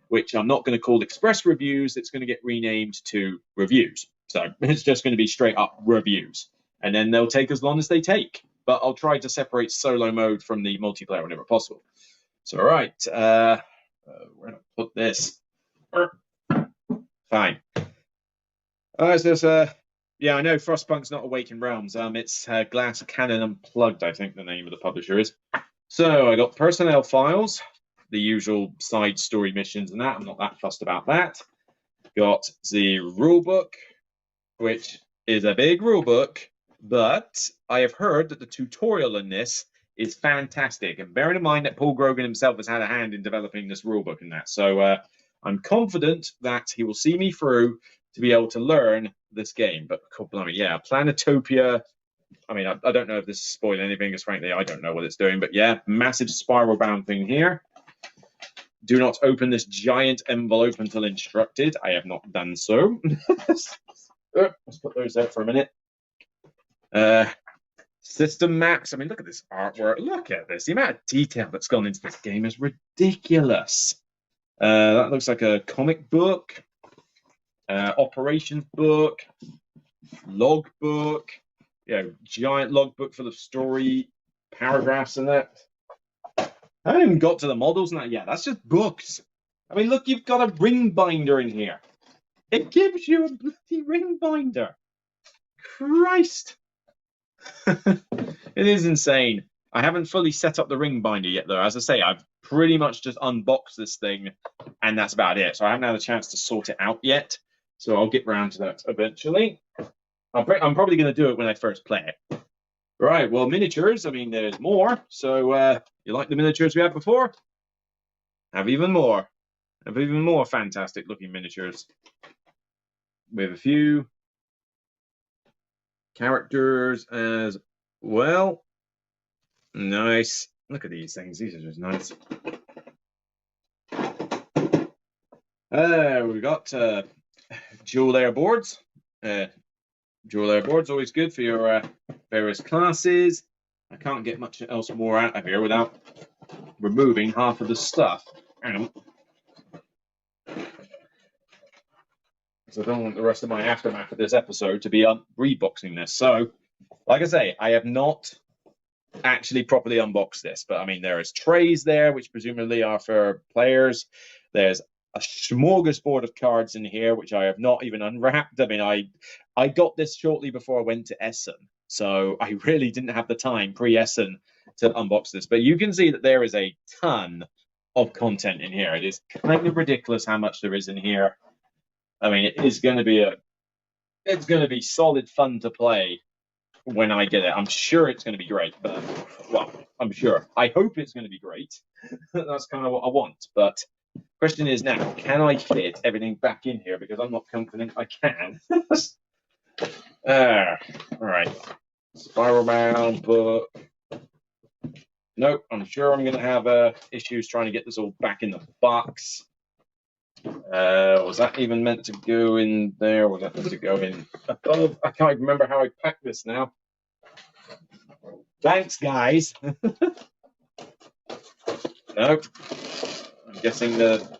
which I'm not going to call Express Reviews. It's going to get renamed to Reviews. So it's just going to be straight up reviews. And then they'll take as long as they take. But I'll try to separate solo mode from the multiplayer whenever possible. So, all right. Where do I put this? Fine. Yeah, I know Frostpunk's not Awakened Realms. It's Glass Cannon Unplugged, I think the name of the publisher is. So I got personnel files, the usual side story missions and that. I'm not that fussed about that. Got the rulebook, which is a big rulebook, but I have heard that the tutorial in this is fantastic. And bearing in mind that Paul Grogan himself has had a hand in developing this rulebook and that. So I'm confident that he will see me through to be able to learn this game. But yeah, Planetopia. I mean, I don't know if this is spoiling anything, because frankly, I don't know what it's doing. But yeah, massive spiral bound thing here. Do not open this giant envelope until instructed. I have not done so. Let's put those there for a minute. System maps. I mean, look at this artwork. Look at this. The amount of detail that's gone into this game is ridiculous. That looks like a comic book. Operations book. Logbook. Yeah, giant logbook full of story paragraphs and that. I haven't even got to the models and that yet. That's just books. I mean, look, you've got a ring binder in here. It gives you a bloody ring binder. Christ. It is insane. I haven't fully set up the ring binder yet, though. As I say, I've pretty much just unboxed this thing, and that's about it. So I haven't had a chance to sort it out yet. So I'll get round to that eventually. I'm probably going to do it when I first play it. Right, well, miniatures, I mean, there's more. So you like the miniatures we had before? Have even more. Have even more fantastic looking miniatures. We have a few characters as well. Nice. Look at these things. These are just nice. We've got dual layer boards. Dual layer boards, always good for your various classes. I can't get much else more out of here without removing half of the stuff. because I don't want the rest of my aftermath of this episode to be reboxing this. So, like I say, I have not actually properly unboxed this, but I mean, there is trays there, which presumably are for players. There's a smorgasbord of cards in here, which I have not even unwrapped. I mean, I got this shortly before I went to Essen, so I really didn't have the time pre-Essen to unbox this. But you can see that there is a ton of content in here. It is kind of ridiculous how much there is in here. I mean, it is going to be it's going to be solid fun to play when I get it. I'm sure it's going to be great, but, well, I'm sure. I hope it's going to be great. That's kind of what I want. But question is now, can I fit everything back in here? Because I'm not confident I can. All right. Spiral bound book. Nope, I'm sure I'm going to have issues trying to get this all back in the box. Was that even meant to go in there? Was that meant to go in above? I can't even remember how I packed this now. Thanks, guys. Nope. I'm guessing the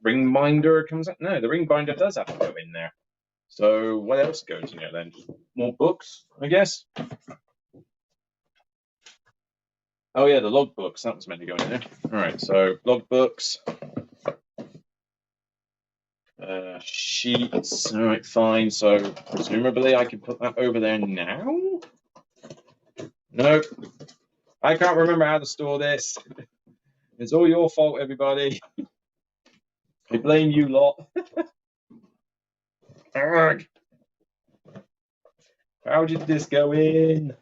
ring binder comes up. No, the ring binder does have to go in there. So what else goes in there then? More books, I guess. Oh yeah, the log books. That was meant to go in there. All right, so log books. Sheets. All right, fine. So presumably I can put that over there now. Nope. I can't remember how to store this. It's all your fault, everybody. I blame you lot. Arrgh. How did this go in?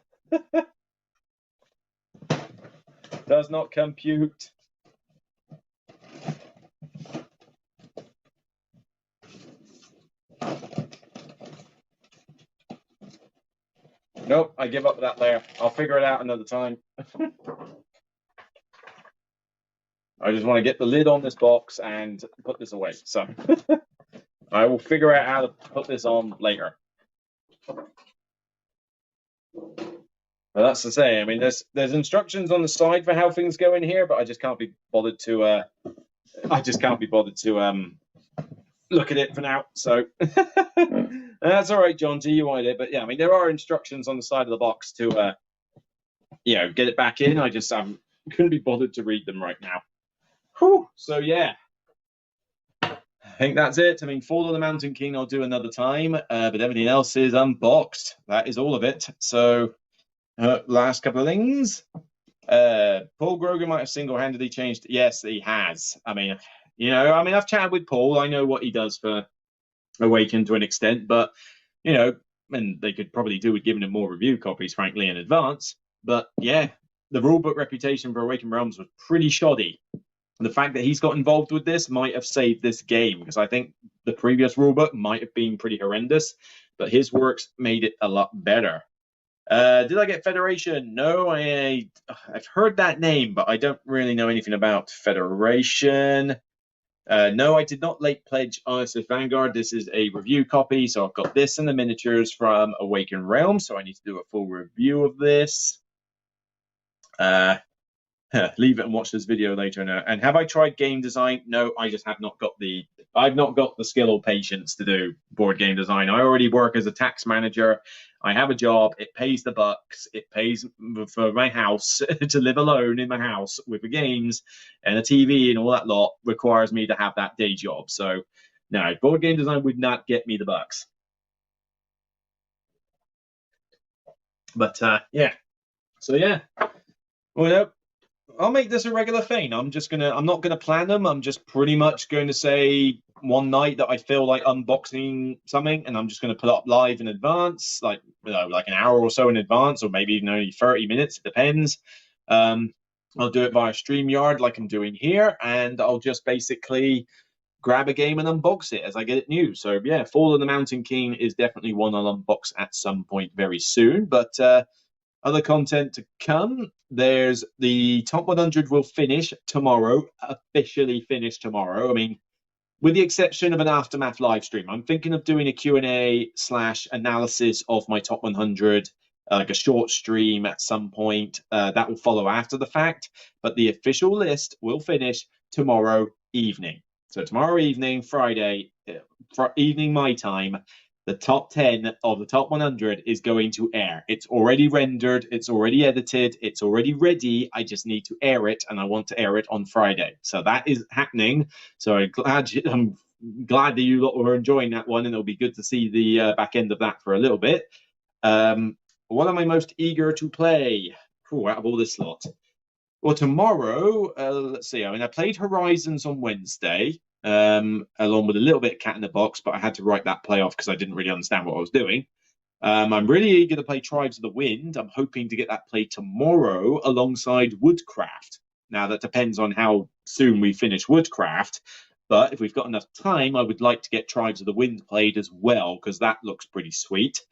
Does not compute. Nope, I give up that layer. I'll figure it out another time. I just want to get the lid on this box and put this away. So I will figure out how to put this on later. But that's to say, I mean, there's instructions on the side for how things go in here, but I just can't be bothered to. Look at it for now. So that's all right, John. DUI'd it, but yeah, I mean, there are instructions on the side of the box to, get it back in. I just couldn't be bothered to read them right now. Whew. So yeah, I think that's it. I mean, Fall of the Mountain King I'll do another time, but everything else is unboxed. That is all of it. So last couple of things. Paul Grogan might have single-handedly changed. Yes, he has. I mean, I've chatted with Paul. I know what he does for Awaken to an extent, but and they could probably do with giving him more review copies, frankly, in advance. But yeah, the rulebook reputation for Awaken Realms was pretty shoddy. The fact that he's got involved with this might have saved this game, because I think the previous rulebook might have been pretty horrendous, but his works made it a lot better. Did I get Federation? No, I've heard that name, but I don't really know anything about Federation. No, I did not late pledge ISS Vanguard. This is a review copy, so I've got this and the miniatures from Awaken Realms, so I need to do a full review of this. Leave it and watch this video later. And have I tried game design? No, I just have not got I've not got the skill or patience to do board game design. I already work as a tax manager. I have a job. It pays the bucks. It pays for my house to live alone in my house with the games, and a TV and all that lot requires me to have that day job. So no, board game design would not get me the bucks. But yeah. So yeah. Well, no, I'll make this a regular thing. I'm not gonna plan them. I'm just pretty much going to say one night that I feel like unboxing something, and I'm just going to put it up live in advance, like an hour or so in advance, or maybe even only 30 minutes. It depends. I'll do it via StreamYard like I'm doing here, and I'll just basically grab a game and unbox it as I get it new. So yeah, Fall of the Mountain King is definitely one I'll unbox at some point very soon. But other content to come. There's the top 100 will finish tomorrow, officially finish tomorrow. I mean, with the exception of an Aftermath live stream, I'm thinking of doing a Q&A/analysis of my top 100, like a short stream at some point. That will follow after the fact, but the official list will finish tomorrow evening. So tomorrow evening, Friday, evening my time, the top 10 of the top 100 is going to air. It's already rendered, it's already edited, it's already ready. I just need to air it, and I want to air it on Friday. So that is happening. So I'm glad that you lot were enjoying that one, and it'll be good to see the back end of that for a little bit. What am I most eager to play? Out of all this lot. Well, tomorrow, let's see. I mean, I played Horizons on Wednesday, along with a little bit of Cat in the Box, but I had to write that play off because I didn't really understand what I was doing. I'm really eager to play Tribes of the Wind. I'm hoping to get that played tomorrow alongside Woodcraft. Now, that depends on how soon we finish Woodcraft, but if we've got enough time, I would like to get Tribes of the Wind played as well, because that looks pretty sweet.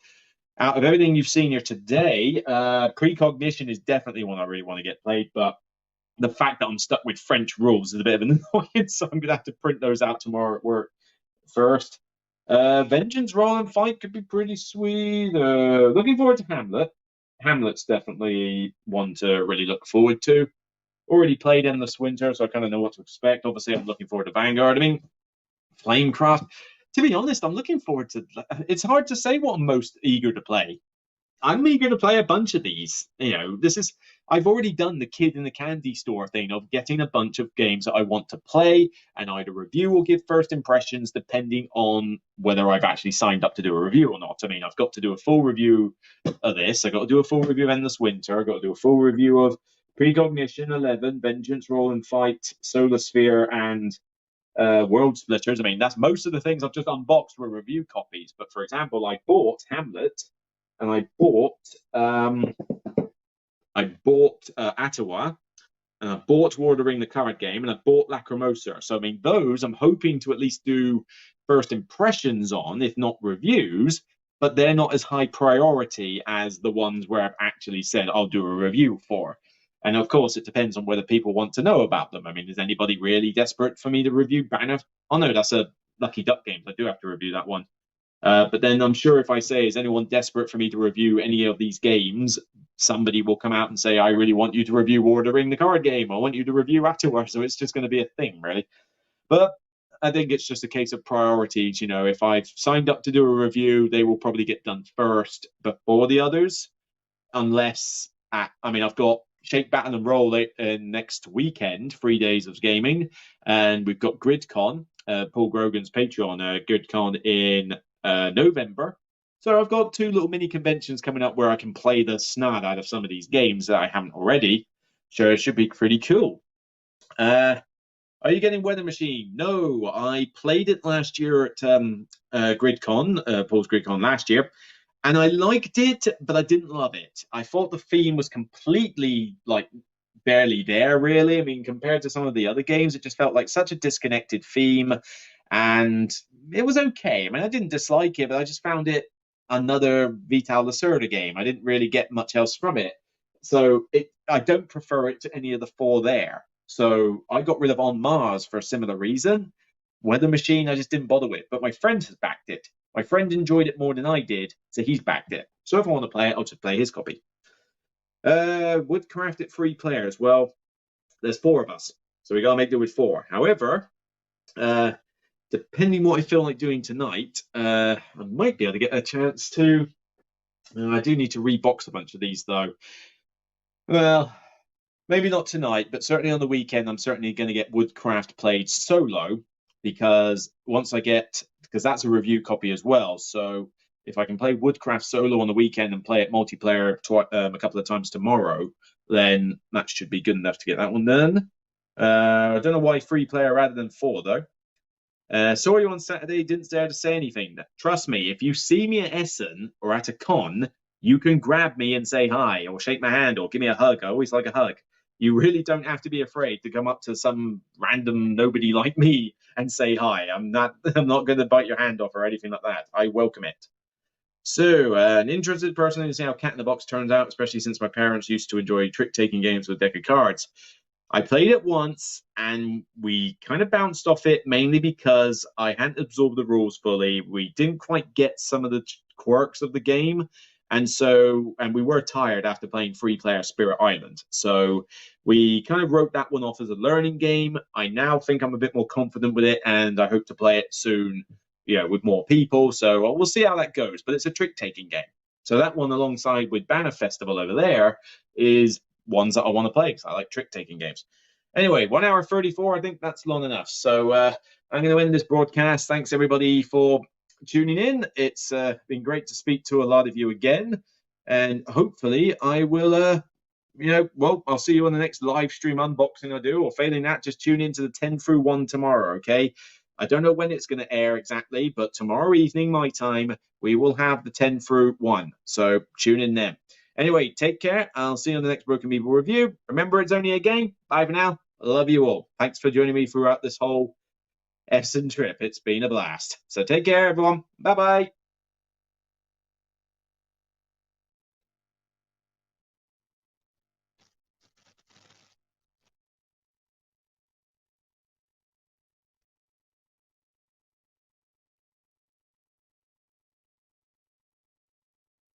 Out of everything you've seen here today, Precognition is definitely one I really want to get played, but the fact that I'm stuck with French rules is a bit of an annoyance, so I'm going to have to print those out tomorrow at work first. Vengeance Roll and Fight could be pretty sweet. Looking forward to Hamlet. Hamlet's definitely one to really look forward to. Already played Endless Winter, so I kind of know what to expect. Obviously, I'm looking forward to Vanguard. I mean, Flamecraft. To be honest, I'm looking forward to. It's hard to say what I'm most eager to play. I'm eager to play a bunch of these. I've already done the kid in the candy store thing of getting a bunch of games that I want to play and either review or give first impressions depending on whether I've actually signed up to do a review or not. I mean, I've got to do a full review of this. I've got to do a full review of Endless Winter. I've got to do a full review of Precognition, 11, Vengeance, Roll and Fight, Solar Sphere, and World Splitters. I mean, that's most of the things I've just unboxed were review copies. But for example, I bought Hamlet, and I bought Ottawa, and I bought War of the Ring, the card game, and I bought Lacrimosa. So I mean, those I'm hoping to at least do first impressions on, if not reviews. But they're not as high priority as the ones where I've actually said I'll do a review for. And of course, it depends on whether people want to know about them. I mean, is anybody really desperate for me to review Banner? Oh no, that's a Lucky Duck Games. I do have to review that one. But then I'm sure if I say, is anyone desperate for me to review any of these games, somebody will come out and say, I really want you to review War of the Ring, the card game. I want you to review Ottawa. So it's just going to be a thing, really. But I think it's just a case of priorities. If I've signed up to do a review, they will probably get done first before the others. Unless, I've got Shake, Battle and Roll next weekend, 3 days of gaming. And we've got GridCon, Paul Grogan's Patreon, GridCon in November. So I've got 2 little mini conventions coming up where I can play the snot out of some of these games that I haven't already. So it should be pretty cool. Are you getting Weather Machine? No, I played it last year at GridCon, Paul's GridCon last year, and I liked it, but I didn't love it. I thought the theme was completely, barely there, really. I mean, compared to some of the other games, it just felt like such a disconnected theme, and it was okay. I mean, I didn't dislike it, but I just found it another Vital Lacerda game. I didn't really get much else from it. So I don't prefer it to any of the 4 there. So I got rid of On Mars for a similar reason. Weather Machine, I just didn't bother with. But my friend has backed it. My friend enjoyed it more than I did, so he's backed it. So if I want to play it, I'll just play his copy. Woodcraft at 3 players. Well, there's 4 of us, so we got to make do with 4. However, depending what I feel like doing tonight, I might be able to get a chance to. I do need to rebox a bunch of these, though. Well, maybe not tonight, but certainly on the weekend, I'm certainly going to get Woodcraft played solo, because because that's a review copy as well. So if I can play Woodcraft solo on the weekend and play it multiplayer a couple of times tomorrow, then that should be good enough to get that one done. I don't know why 3 player rather than 4, though. Saw you on Saturday, didn't dare to say anything. Trust me, if you see me at Essen or at a con, you can grab me and say hi, or shake my hand, or give me a hug. I always like a hug. You really don't have to be afraid to come up to some random nobody like me and say hi. I'm not going to bite your hand off or anything like that. I welcome it. So, an interested person in seeing how Cat in the Box turns out, especially since my parents used to enjoy trick-taking games with a deck of cards. I played it once, and we kind of bounced off it, mainly because I hadn't absorbed the rules fully. We didn't quite get some of the quirks of the game, And we were tired after playing 3-player Spirit Island. So we kind of wrote that one off as a learning game. I now think I'm a bit more confident with it, and I hope to play it soon, with more people. So we'll see how that goes. But it's a trick-taking game. So that one, alongside with Banner Festival over there, is ones that I want to play because I like trick-taking games. Anyway, 1 hour 34, I think that's long enough. So I'm going to end this broadcast. Thanks, everybody, for tuning in. It's been great to speak to a lot of you again. And hopefully I will, I'll see you on the next live stream unboxing I do. Or failing that, just tune into the 10 through 1 tomorrow, okay? I don't know when it's going to air exactly, but tomorrow evening, my time, we will have the 10 through 1. So tune in then. Anyway, take care. I'll see you on the next Broken People review. Remember, it's only a game. Bye for now. I love you all. Thanks for joining me throughout this whole Essen trip. It's been a blast. So take care, everyone. Bye-bye.